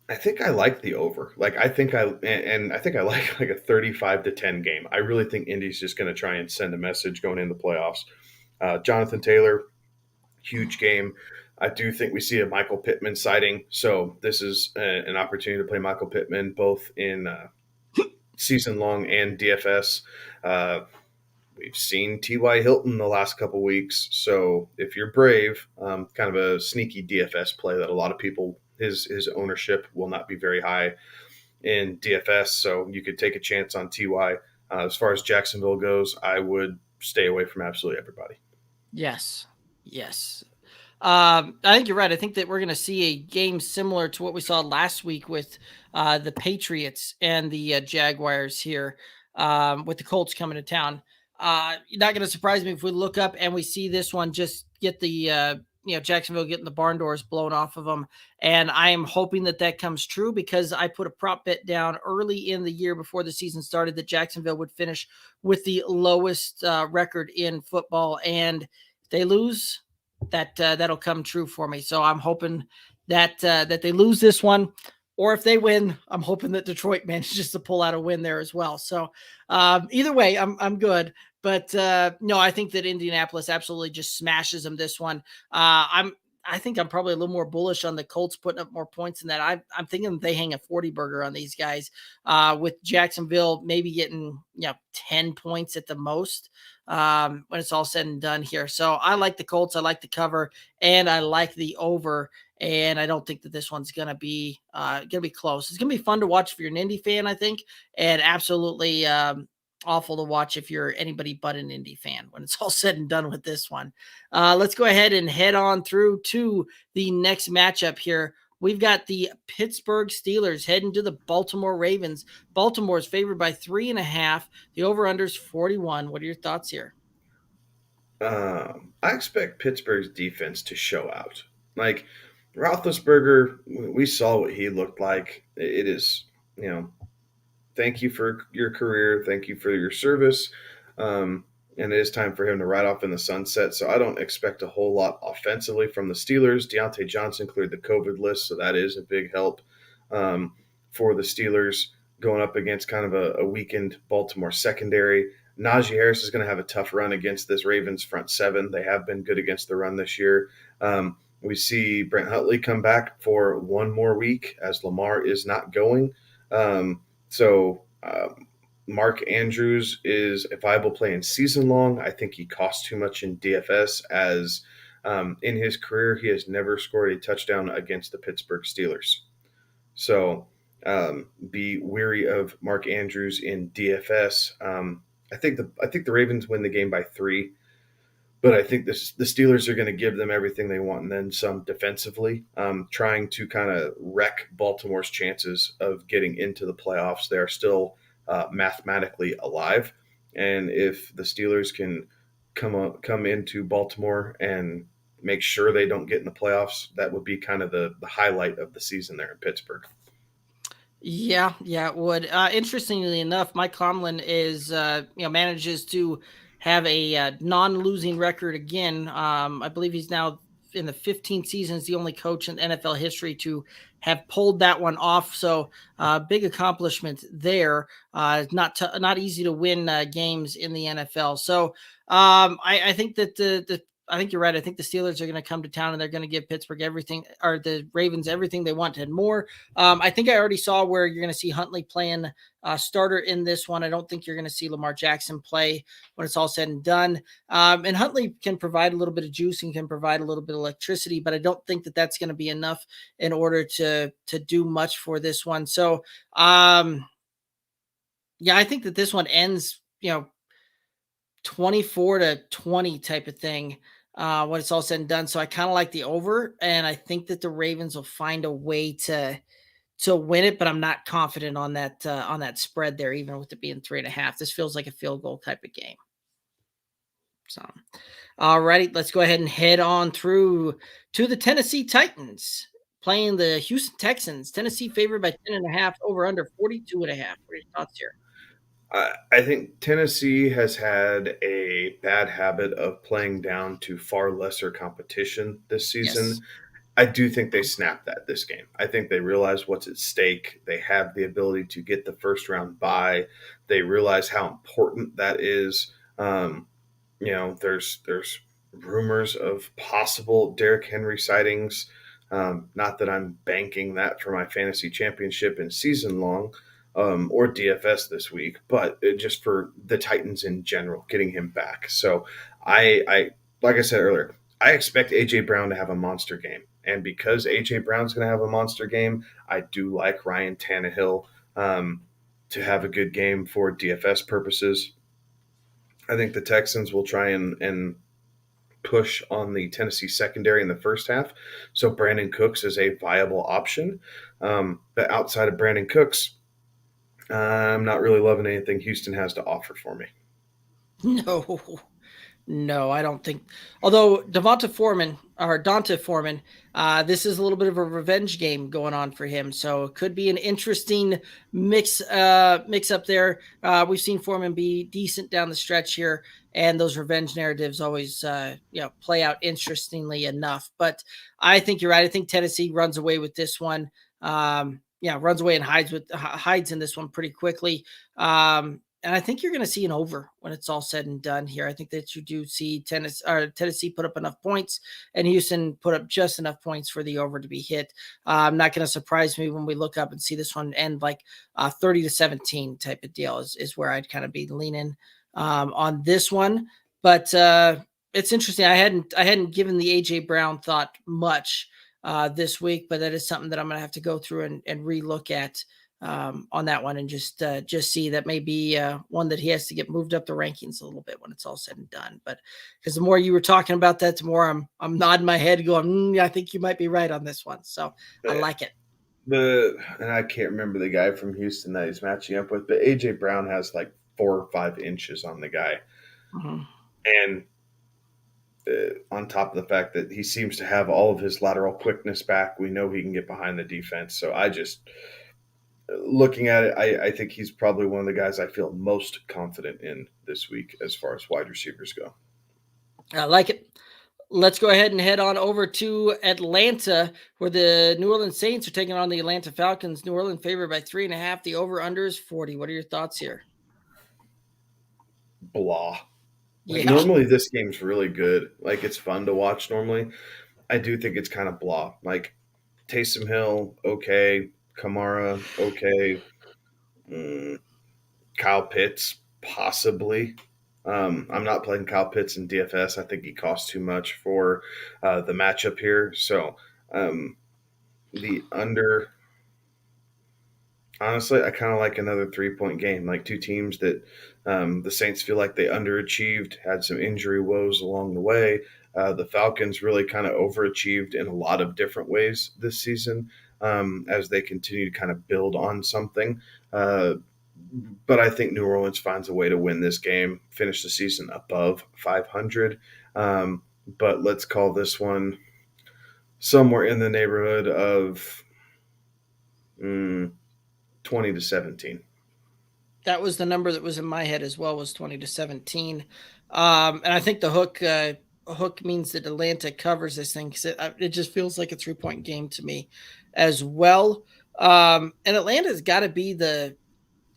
I think I like the over. I think I like a 35-10 game. I really think Indy's just going to try and send a message going into the playoffs. Jonathan Taylor, huge game. I do think we see a Michael Pittman sighting, so this is an opportunity to play Michael Pittman both in season long and DFS. We've seen T.Y. Hilton the last couple weeks, so if you're brave, kind of a sneaky DFS play that a lot of people, his ownership will not be very high in DFS, so you could take a chance on T.Y. As far as Jacksonville goes, I would stay away from absolutely everybody. Yes. I think you're right. I think that we're going to see a game similar to what we saw last week with the Patriots and the Jaguars here, with the Colts coming to town. Not going to surprise me if we look up and we see this one just get the Jacksonville getting the barn doors blown off of them. And I am hoping that comes true, because I put a prop bet down early in the year before the season started that Jacksonville would finish with the lowest record in football. And if they lose, that'll come true for me. So I'm hoping that they lose this one. Or if they win, I'm hoping that Detroit manages to pull out a win there as well. So either way, I'm good. But no, I think that Indianapolis absolutely just smashes them this one. I think I'm probably a little more bullish on the Colts putting up more points than that. I'm thinking they hang a 40 burger on these guys, with Jacksonville maybe getting 10 points at the most when it's all said and done here. So I like the Colts. I like the cover, and I like the over. And I don't think that this one's gonna be close. It's gonna be fun to watch if you're an Indy fan, I think, and absolutely awful to watch if you're anybody but an Indy fan when it's all said and done with this one. Let's go ahead and head on through to the next matchup here. We've got the Pittsburgh Steelers heading to the Baltimore Ravens. Baltimore is favored by 3.5. The over-under is 41. What are your thoughts here? I expect Pittsburgh's defense to show out. Like Roethlisberger, we saw what he looked like. It is, thank you for your career. Thank you for your service. And it is time for him to ride off in the sunset. So I don't expect a whole lot offensively from the Steelers. Deontay Johnson cleared the COVID list, so that is a big help for the Steelers going up against kind of a weakened Baltimore secondary. Najee Harris is going to have a tough run against this Ravens front seven. They have been good against the run this year. We see Brent Huntley come back for one more week as Lamar is not going. Mark Andrews is a viable play in season long. I think he costs too much in DFS, as in his career he has never scored a touchdown against the Pittsburgh Steelers. So be wary of Mark Andrews in DFS. I think the Ravens win the game by 3, but I think the Steelers are going to give them everything they want and then some defensively, trying to kind of wreck Baltimore's chances of getting into the playoffs. They are still mathematically alive, and if the Steelers can come into Baltimore and make sure they don't get in the playoffs, that would be kind of the highlight of the season there in Pittsburgh. Yeah, it would. Interestingly enough, Mike Tomlin is manages to have a non-losing record again. I believe he's now in the 15th season, is the only coach in NFL history to have pulled that one off. So big accomplishment there. Not easy to win games in the NFL. So I think that I think you're right. I think the Steelers are going to come to town and they're going to give Pittsburgh everything, or the Ravens everything they want and more. I think I already saw where you're going to see Huntley playing starter in this one. I don't think you're going to see Lamar Jackson play when it's all said and done. And Huntley can provide a little bit of juice and can provide a little bit of electricity, but I don't think that that's going to be enough in order to do much for this one. So, I think that this one ends, 24-20 type of thing when it's all said and done. So I kind of like the over, and I think that the Ravens will find a way to win it, but I'm not confident on that spread there, even with it being 3.5. This feels like a field goal type of game. So, all righty, let's go ahead and head on through to the Tennessee Titans playing the Houston Texans. Tennessee favored by 10.5, over under 42.5. What are your thoughts here? I think Tennessee has had a bad habit of playing down to far lesser competition this season. Yes. I do think they snapped that this game. I think they realize what's at stake. They have the ability to get the first round bye. They realize how important that is. There's rumors of possible Derrick Henry sightings. Not that I'm banking that for my fantasy championship in season long. Or DFS this week, but just for the Titans in general, getting him back. So I like I said earlier, I expect A.J. Brown to have a monster game. And because A.J. Brown's going to have a monster game, I do like Ryan Tannehill to have a good game for DFS purposes. I think the Texans will try and push on the Tennessee secondary in the first half. So Brandon Cooks is a viable option. But outside of Brandon Cooks, I'm not really loving anything Houston has to offer for me. No, I don't think. Although Dante Foreman, this is a little bit of a revenge game going on for him, so it could be an interesting mix up there. We've seen Foreman be decent down the stretch here, and those revenge narratives always play out interestingly enough. But I think you're right. I think Tennessee runs away with this one. Runs away and hides in this one pretty quickly. And I think you're going to see an over when it's all said and done here. I think that you do see Tennessee put up enough points and Houston put up just enough points for the over to be hit. Not going to surprise me when we look up and see this one end like 30-17 type of deal is where I'd kind of be leaning on this one. But it's interesting. I hadn't given the AJ Brown thought much this week, but that is something that I'm going to have to go through and relook at on that one and just see that may be one that he has to get moved up the rankings a little bit when it's all said and done. But because the more you were talking about that, the more I'm nodding my head going, I think you might be right on this one. So I like it. And I can't remember the guy from Houston that he's matching up with, but AJ Brown has like 4 or 5 inches on the guy. Mm-hmm. And on top of the fact that he seems to have all of his lateral quickness back, we know he can get behind the defense. So looking at it, I think he's probably one of the guys I feel most confident in this week as far as wide receivers go. I like it. Let's go ahead and head on over to Atlanta, where the New Orleans Saints are taking on the Atlanta Falcons. New Orleans favored by 3.5. The over-under is 40. What are your thoughts here? Blah. Normally this game's really good. Like, it's fun to watch normally. I do think it's kind of blah. Like, Taysom Hill, okay. Kamara, okay. Kyle Pitts, possibly. I'm not playing Kyle Pitts in DFS. I think he costs too much for the matchup here. So the under, honestly, I kind of like another 3-point game. Like, two teams that the Saints feel like they underachieved, had some injury woes along the way. The Falcons really kind of overachieved in a lot of different ways this season. As they continue to kind of build on something. But I think New Orleans finds a way to win this game, finish the season above 500. But let's call this one somewhere in the neighborhood of 20-17. That was the number that was in my head as well, was 20-17. And I think the hook means that Atlanta covers this thing because it just feels like a 3-point game to me as well. And Atlanta's got to be the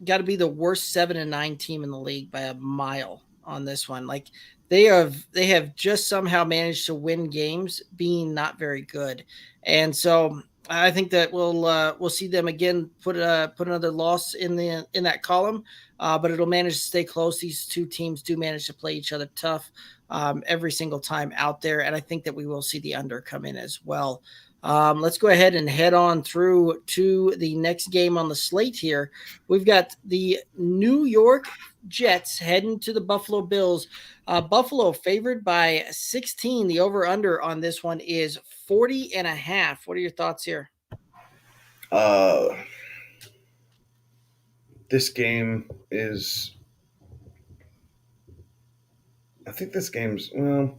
worst 7-9 team in the league by a mile on this one. Like, they have just somehow managed to win games being not very good. And so I think that we'll see them again put another loss in that column, but it'll manage to stay close. These two teams do manage to play each other tough every single time out there, and I think that we will see the under come in as well. Let's go ahead and head on through to the next game on the slate here. We've got the New York Jets heading to the Buffalo Bills. Buffalo favored by 16. The over-under on this one is 40.5. What are your thoughts here? This game is... I think this game's... Well...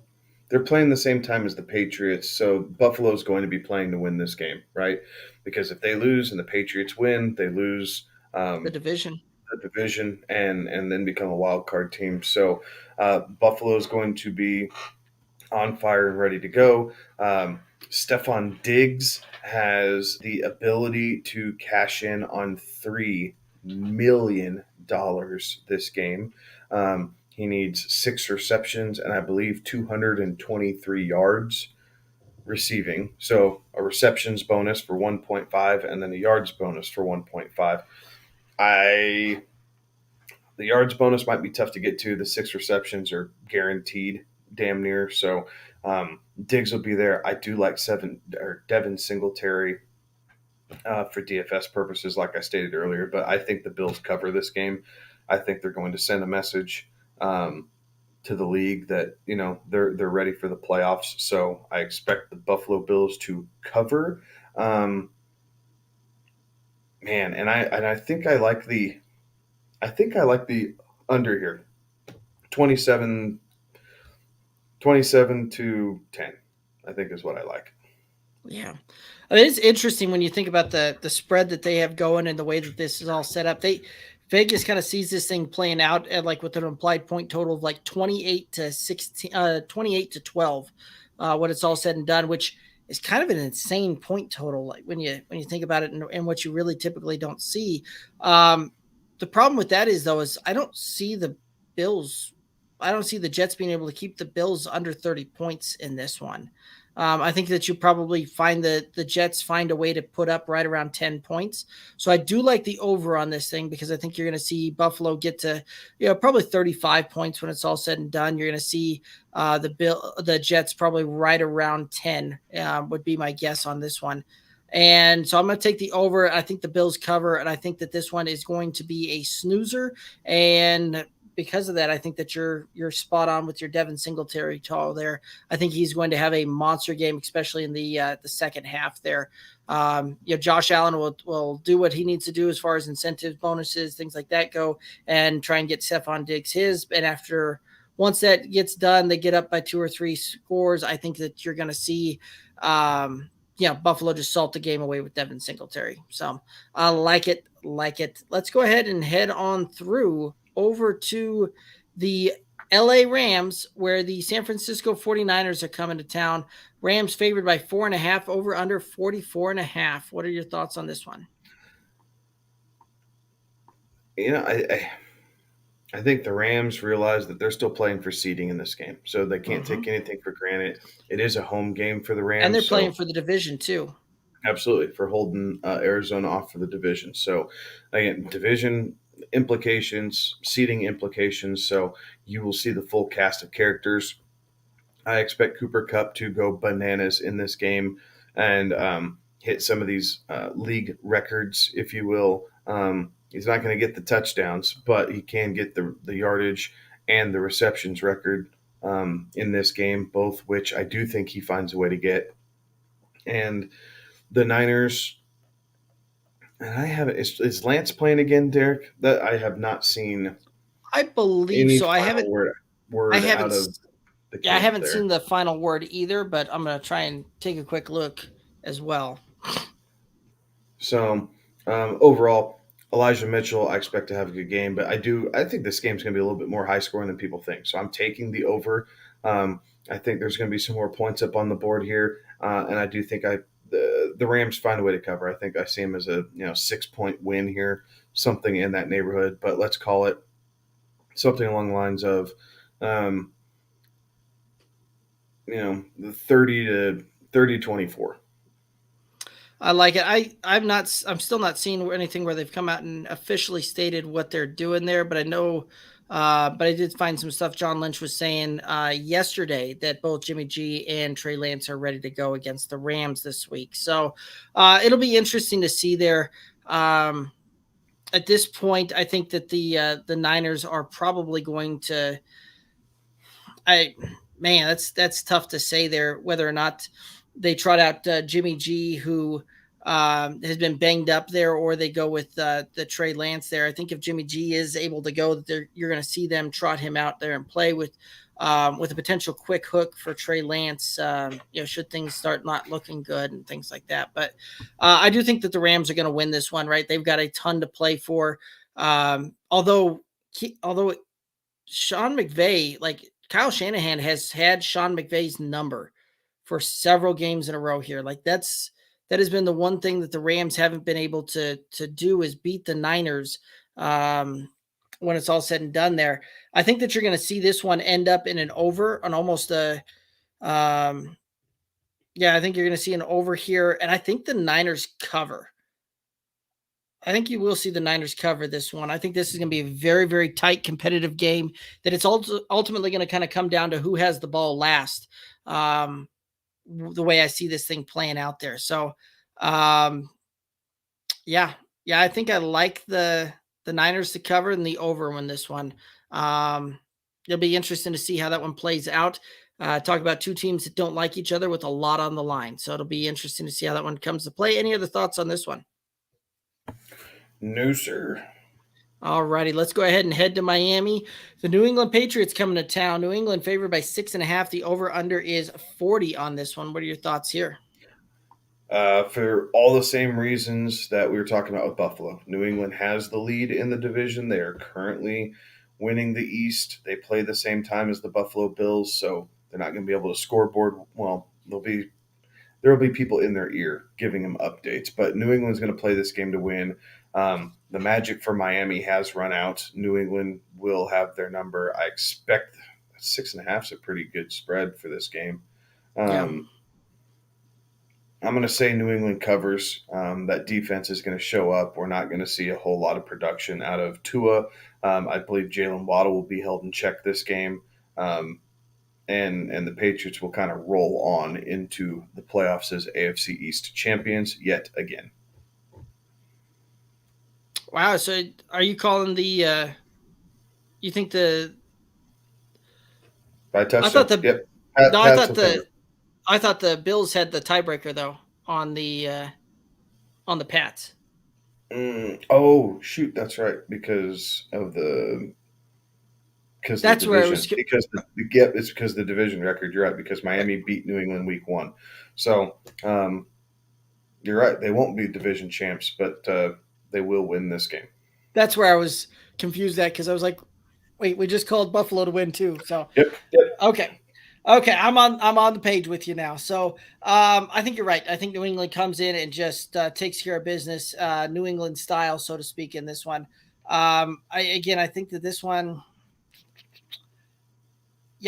They're playing the same time as the Patriots, so Buffalo's going to be playing to win this game, right? Because if they lose and the Patriots win, they lose the division, and then become a wild card team. So Buffalo is going to be on fire and ready to go. Stephon Diggs has the ability to cash in on $3 million this game. He needs 6 receptions and I believe 223 yards receiving. So a receptions bonus for 1.5 and then a yards bonus for 1.5. The yards bonus might be tough to get to. The 6 receptions are guaranteed damn near. So Diggs will be there. I do like Devon Singletary for DFS purposes, like I stated earlier, but I think the Bills cover this game. I think they're going to send a message to the league that, you know, they're ready for the playoffs. So I expect the Buffalo Bills to cover. And I think I like the under here. 27 27-10, I think is what I like. Yeah. I mean, it's interesting when you think about the spread that they have going and the way that this is all set up. Vegas kind of sees this thing playing out at like with an implied point total of like 28 to 12, when it's all said and done, which is kind of an insane point total. Like when you think about it and what you really typically don't see. The problem with that is I don't see the Jets being able to keep the Bills under 30 points in this one. I think that you probably find the Jets find a way to put up right around 10 points. So I do like the over on this thing because I think you're going to see Buffalo get to, probably 35 points when it's all said and done. You're going to see the Jets probably right around 10 would be my guess on this one. And so I'm going to take the over. I think the Bills cover, and I think that this one is going to be a snoozer. And because of that, I think that you're spot on with your Devon Singletary call there. I think he's going to have a monster game, especially in the second half there. Josh Allen will do what he needs to do as far as incentives, bonuses, things like that go, and try and get Stephon Diggs his. And once that gets done, they get up by 2 or 3 scores. I think that you're going to see, Buffalo just salt the game away with Devon Singletary. So I like it. Let's go ahead and head on through over to the LA Rams, where the San Francisco 49ers are coming to town. Rams favored by 4.5, over under 44.5. What are your thoughts on this one? I think the Rams realize that they're still playing for seeding in this game, so they can't take anything for granted. It is a home game for the Rams. And they're playing for the division too. Absolutely, for holding Arizona off for the division. So, again, division implications, seeding implications. So you will see the full cast of characters. I expect Cooper Kupp to go bananas in this game and hit some of these league records, if you will. He's not going to get the touchdowns, but he can get the yardage and the receptions record in this game, both which I do think he finds a way to get. And the Niners, and is Lance playing again, Derek? That I have not seen. I believe so. I haven't seen the final word either, but I'm going to try and take a quick look as well. So overall, Elijah Mitchell, I expect to have a good game, but I think this game's going to be a little bit more high scoring than people think. So I'm taking the over. I think there's going to be some more points up on the board here, and I do think the Rams find a way to cover. I think I see them as a 6-point win here, something in that neighborhood. But let's call it something along the lines of, 30-24. I like it. I'm still not seeing anything where they've come out and officially stated what they're doing there, but I know. But I did find some stuff John Lynch was saying yesterday that both Jimmy G and Trey Lance are ready to go against the Rams this week. So it'll be interesting to see there. At this point, I think that the Niners are probably going to. That's tough to say there whether or not they trot out Jimmy G, who has been banged up there, or they go with the Trey Lance there. I think if Jimmy G is able to go, you're going to see them trot him out there and play with a potential quick hook for Trey Lance, should things start not looking good and things like that. But I do think that the Rams are going to win this one, right? They've got a ton to play for. Although Sean McVay, like Kyle Shanahan has had Sean McVay's number for several games in a row here. Like that has been the one thing that the Rams haven't been able to do is beat the Niners when it's all said and done there. I think that you're going to see this one end up in an over on almost I think you're going to see an over here. And I think the Niners cover. I think you will see the Niners cover this one. I think this is going to be a very, very tight competitive game that it's ultimately going to kind of come down to who has the ball last. The way I see this thing playing out there. So, I think I like the Niners to cover and the over in this one. It'll be interesting to see how that one plays out. Talk about two teams that don't like each other with a lot on the line. So it'll be interesting to see how that one comes to play. Any other thoughts on this one? No, sir. All righty, let's go ahead and head to Miami. The New England Patriots coming to town. New England favored by 6.5. The over-under is 40 on this one. What are your thoughts here? For all the same reasons that we were talking about with Buffalo. New England has the lead in the division. They are currently winning the East. They play the same time as the Buffalo Bills, so they're not going to be able to scoreboard. Well, there will be people in their ear giving them updates, but New England's going to play this game to win. The magic for Miami has run out. New England will have their number. I expect 6.5 is a pretty good spread for this game. I'm going to say New England covers. That defense is going to show up. We're not going to see a whole lot of production out of Tua. I believe Jalen Waddle will be held in check this game. And the Patriots will kind of roll on into the playoffs as AFC East champions yet again. Wow. So are you calling the you think the by touchdown? I thought the yep. I thought the Bills had the tiebreaker though on the Pats. Oh shoot, that's right, because of the that's where it was it's because of the division record. You're right, because Miami beat New England week 1. So you're right, they won't be division champs, but they will win this game. That's where I was confused at, because I was like, wait, we just called Buffalo to win too. So yep. Okay, I'm on the page with you now. So I think you're right. I think New England comes in and just takes care of business, New England style, so to speak, in this one. I think that this one,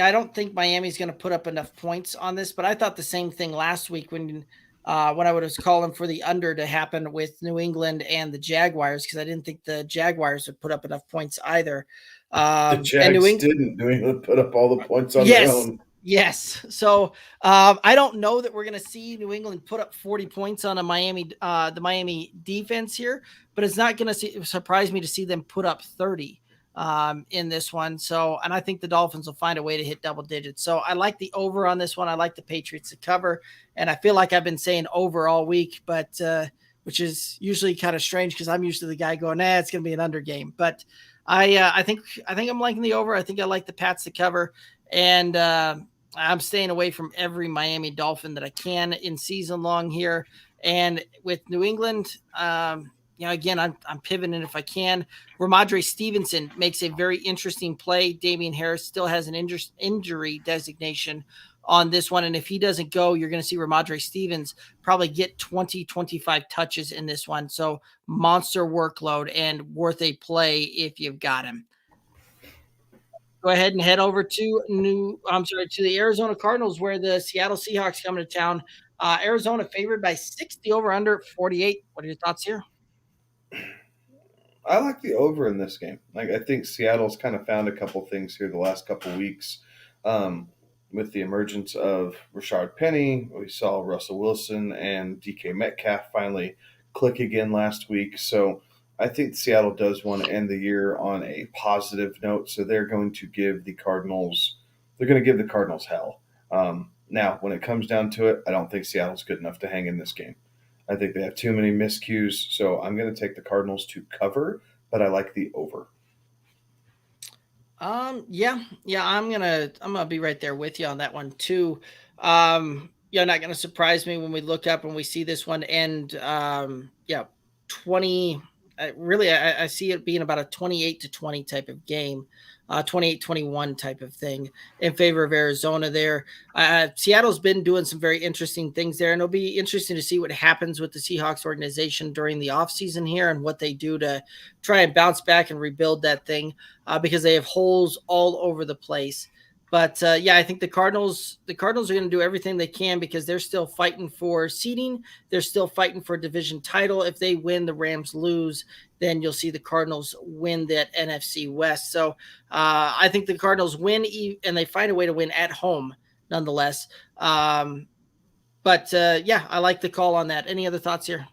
I don't think Miami's going to put up enough points on this, but I thought the same thing last week when I was calling for the under to happen with New England and the Jaguars, because I didn't think the Jaguars would put up enough points either. The Jags didn't. New England put up all the points on their own. Yes. So I don't know that we're going to see New England put up 40 points on the Miami defense here, but it's not going to surprise me to see them put up 30 in this one. So, and I think the Dolphins will find a way to hit double digits. So I like the over on this one. I like the Patriots to cover, and I feel like I've been saying over all week, but which is usually kind of strange because I'm usually the guy going, it's going to be an under game. But I think I'm liking the over. I think I like the Pats to cover, and I'm staying away from every Miami Dolphin that I can in season long here. And with New England, again, I'm pivoting if I can. Ramondre Stevenson makes a very interesting play. Damian Harris still has an injury designation on this one. And if he doesn't go, you're going to see Ramondre Stevens probably get 20-25 touches in this one. So monster workload and worth a play if you've got him. Go ahead and head over to the Arizona Cardinals, where the Seattle Seahawks come to town. Arizona favored by 6, the over under 48. What are your thoughts here? I like the over in this game. I think Seattle's kind of found a couple things here the last couple weeks. With the emergence of Rashard Penny, we saw Russell Wilson and DK Metcalf finally click again last week. So I think Seattle does want to end the year on a positive note. So they're going to give the Cardinals hell. Now, when it comes down to it, I don't think Seattle's good enough to hang in this game. I think they have too many miscues. So I'm going to take the Cardinals to cover, but I like the over. I'm gonna be right there with you on that one too. Not gonna surprise me when we look up and we see this one end. 20. I see it being about a 28-20 type of game, 28-21 type of thing in favor of Arizona there. Seattle's been doing some very interesting things there, and it'll be interesting to see what happens with the Seahawks organization during the offseason here and what they do to try and bounce back and rebuild that thing, because they have holes all over the place. But I think the Cardinals are going to do everything they can, because they're still fighting for seeding. They're still fighting for a division title. If they win, the Rams lose, then you'll see the Cardinals win that NFC West. So I think the Cardinals win, and they find a way to win at home nonetheless. I like the call on that. Any other thoughts here?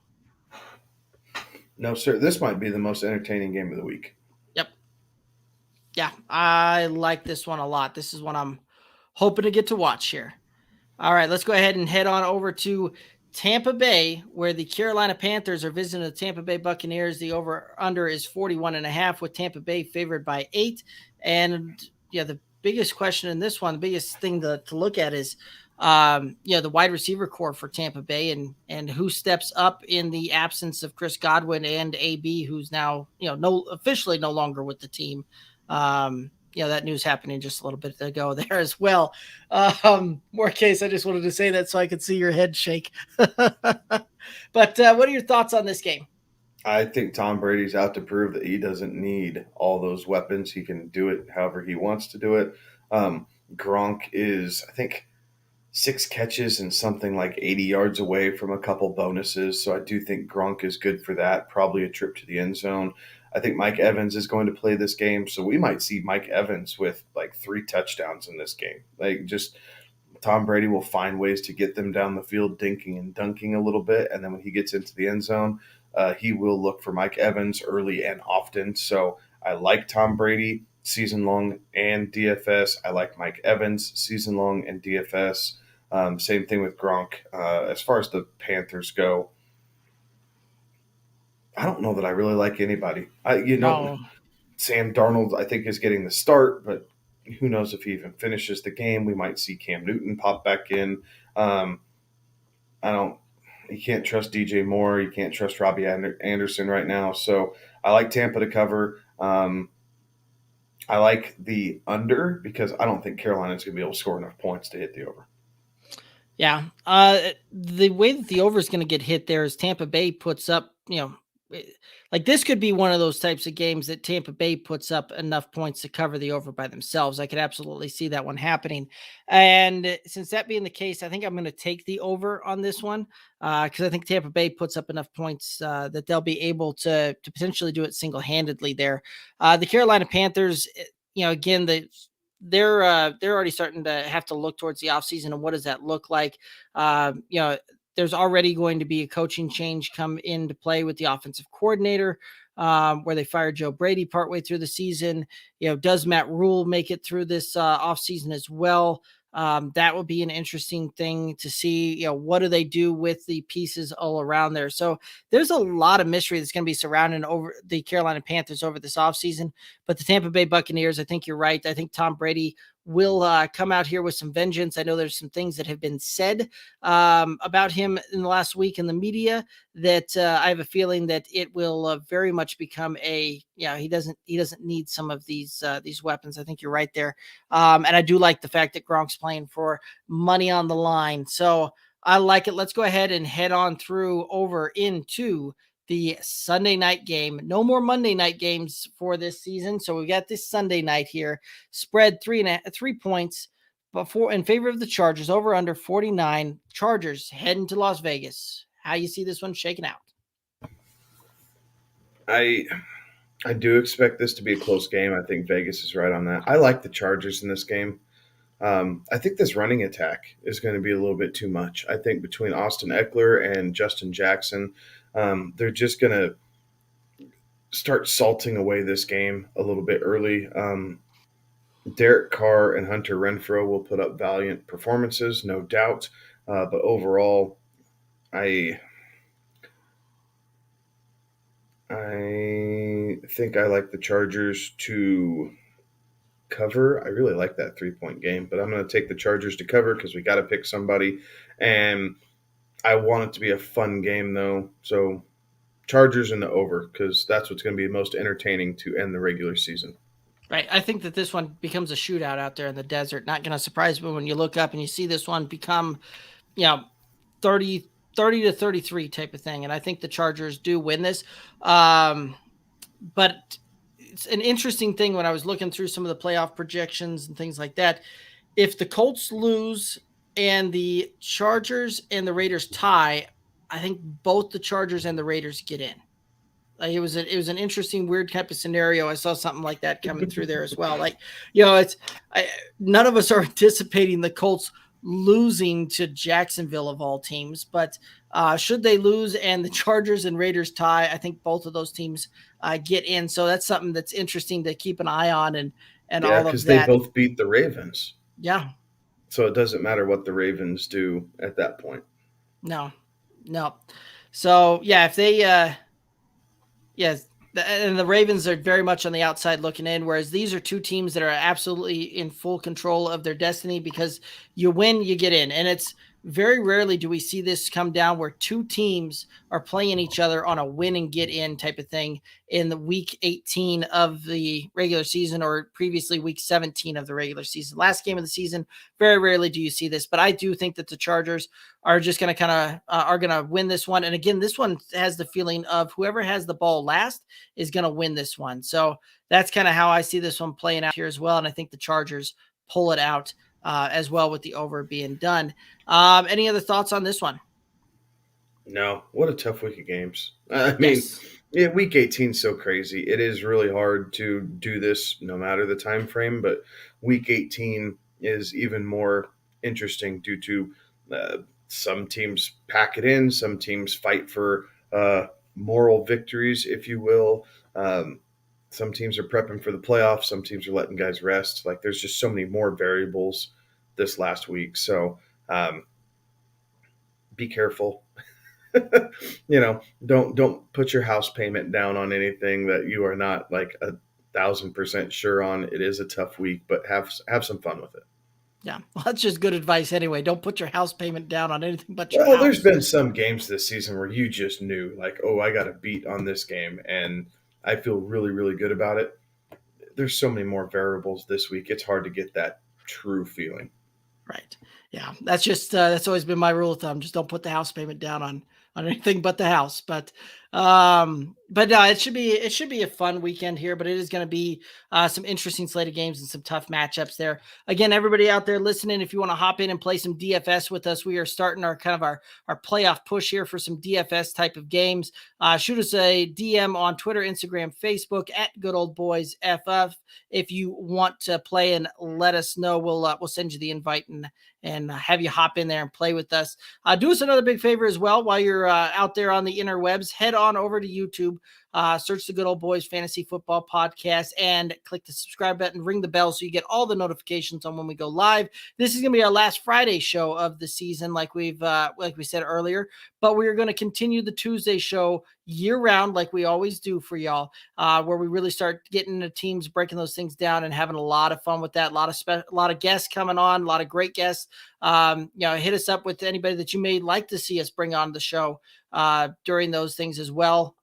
No, sir. This might be the most entertaining game of the week. Yeah, I like this one a lot. This is one I'm hoping to get to watch here. All right, let's go ahead and head on over to Tampa Bay, where the Carolina Panthers are visiting the Tampa Bay Buccaneers. The over-under is 41.5, with Tampa Bay favored by 8. And the biggest question in this one, the biggest thing to look at is, the wide receiver core for Tampa Bay and who steps up in the absence of Chris Godwin and AB, who's now, officially no longer with the team. That news happening just a little bit ago there as well. More case, I just wanted to say that so I could see your head shake. But what are your thoughts on this game? I think Tom Brady's out to prove that he doesn't need all those weapons. He can do it however he wants to do it. Gronk is, I think, 6 catches and something like 80 yards away from a couple bonuses. So I do think Gronk is good for that. Probably a trip to the end zone. I think Mike Evans is going to play this game. So we might see Mike Evans with like 3 touchdowns in this game. Like, just Tom Brady will find ways to get them down the field dinking and dunking a little bit. And then when he gets into the end zone, he will look for Mike Evans early and often. So I like Tom Brady season long and DFS. I like Mike Evans season long and DFS. Same thing with Gronk. As far as the Panthers go, I don't know that I really like anybody. Sam Darnold, I think, is getting the start, but who knows if he even finishes the game. We might see Cam Newton pop back in. You can't trust DJ Moore. You can't trust Robbie Anderson right now. So I like Tampa to cover. I like the under because I don't think Carolina's going to be able to score enough points to hit the over. Yeah. The way that the over is going to get hit there is Tampa Bay puts up, like this could be one of those types of games that Tampa Bay puts up enough points to cover the over by themselves. I could absolutely see that one happening. And since that being the case, I think I'm going to take the over on this one because I think Tampa Bay puts up enough points that they'll be able to potentially do it single-handedly there. The Carolina Panthers, again, they're already starting to have to look towards the offseason and what does that look like? There's already going to be a coaching change come into play with the offensive coordinator, where they fired Joe Brady partway through the season. Does Matt Rule make it through this offseason as well? That will be an interesting thing to see. What do they do with the pieces all around there? So there's a lot of mystery that's going to be surrounding over the Carolina Panthers over this offseason. But the Tampa Bay Buccaneers, I think you're right. I think Tom Brady will come out here with some vengeance. I know there's some things that have been said about him in the last week in the media that I have a feeling that it will very much become he doesn't need some of these weapons. I think you're right there. And I do like the fact that Gronk's playing for money on the line. So I like it. Let's go ahead and head on through over into the Sunday night game. No more Monday night games for this season. So we got this Sunday night here. Spread 3 points in favor of the Chargers, over under 49. Chargers heading to Las Vegas. How you see this one shaking out? I do expect this to be a close game. I think Vegas is right on that. I like the Chargers in this game. I think this running attack is going to be a little bit too much. I think between Austin Eckler and Justin Jackson, they're just going to start salting away this game a little bit early. Derek Carr and Hunter Renfrow will put up valiant performances, no doubt. But overall, I think I like the Chargers to cover. I really like that 3-point game, but I'm going to take the Chargers to cover because we got to pick somebody. And I want it to be a fun game, though. So Chargers in the over because that's what's going to be most entertaining to end the regular season. Right. I think that this one becomes a shootout out there in the desert. Not going to surprise me when you look up and you see this one become, 30 to 33 type of thing. And I think the Chargers do win this. But it's an interesting thing when I was looking through some of the playoff projections and things like that. If the Colts lose and the Chargers and the Raiders tie, I think both the Chargers and the Raiders get in. Like it was an interesting, weird type of scenario. I saw something like that coming through there as well. Like, none of us are anticipating the Colts losing to Jacksonville of all teams, but should they lose and the Chargers and Raiders tie, I think both of those teams get in. So that's something that's interesting to keep an eye on and all of that. Because they both beat the Ravens. Yeah. So it doesn't matter what the Ravens do at that point. No. No. So yeah, if they, yes, and the Ravens are very much on the outside looking in, whereas these are two teams that are absolutely in full control of their destiny because you win, you get in. And it's very rarely do we see this come down where two teams are playing each other on a win and get in type of thing in the week 18 of the regular season or previously week 17 of the regular season. Last game of the season, very rarely do you see this, but I do think that the Chargers are just going to kind of are going to win this one. And again, this one has the feeling of whoever has the ball last is going to win this one. So that's kind of how I see this one playing out here as well. And I think the Chargers pull it out as well with the over being done. Any other thoughts on this one? No, what a tough week of games. I mean, yeah, week 18 is so crazy. It is really hard to do this no matter the time frame, but week 18 is even more interesting due to some teams pack it in, some teams fight for moral victories, if you will. Some teams are prepping for the playoffs. Some teams are letting guys rest. Like there's just so many more variables this last week. So be careful. Don't put your house payment down on anything that you are not like 1,000% sure on. It is a tough week, but have some fun with it. Yeah, well, that's just good advice anyway. Don't put your house payment down on anything but your house. Well, there's been some games this season where you just knew, like, oh, I got a beat on this game, and I feel really, really good about it. There's so many more variables this week. It's hard to get that true feeling. Right. Yeah, that's just that's always been my rule of thumb. Just don't put the house payment down on anything but the house. But no, it should be a fun weekend here, but it is going to be some interesting slate of games and some tough matchups there. Again, everybody out there listening, if you want to hop in and play some DFS with us, we are starting our playoff push here for some DFS type of games. Shoot us a DM on Twitter, Instagram, Facebook at Good Old Boys FF. If you want to play and let us know, we'll send you the invite and have you hop in there and play with us. Do us another big favor as well while you're out there on the interwebs. Head on over to YouTube, search the Good Old Boys Fantasy Football Podcast, and click the subscribe button, ring the bell so you get all the notifications on when we go live. This is going to be our last Friday show of the season, like we said earlier, but we're going to continue the Tuesday show year round like we always do for y'all, where we really start getting the teams, breaking those things down and having a lot of fun with that. A lot of guests coming on, a lot of great guests. Hit us up with anybody that you may like to see us bring on the show during those things as well.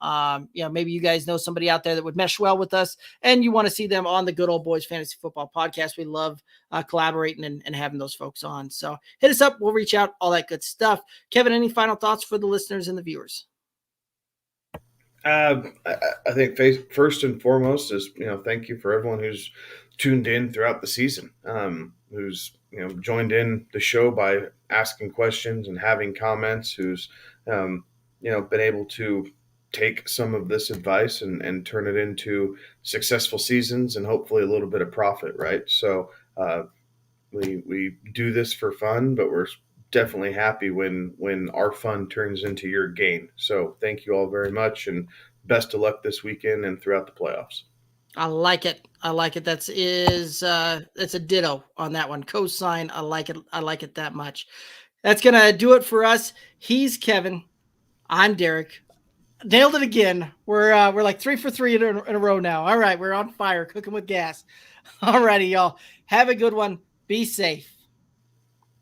Maybe you guys know somebody out there that would mesh well with us and you want to see them on the Good Old Boys Fantasy Football Podcast. We love collaborating and having those folks on. So hit us up. We'll reach out, all that good stuff. Kevin, any final thoughts for the listeners and the viewers? I think first and foremost is, thank you for everyone who's tuned in throughout the season, who's, joined in the show by asking questions and having comments, who's, been able to take some of this advice and turn it into successful seasons and hopefully a little bit of profit, right? So we do this for fun, but we're definitely happy when our fun turns into your gain. So thank you all very much and best of luck this weekend and throughout the playoffs. I like it. That's a ditto on that one. Cosign. I like it that much. That's going to do it for us. He's Kevin. I'm Derek. Nailed it again. We're like 3 for 3 in a row now. All right. We're on fire, cooking with gas. All righty, y'all. Have a good one. Be safe.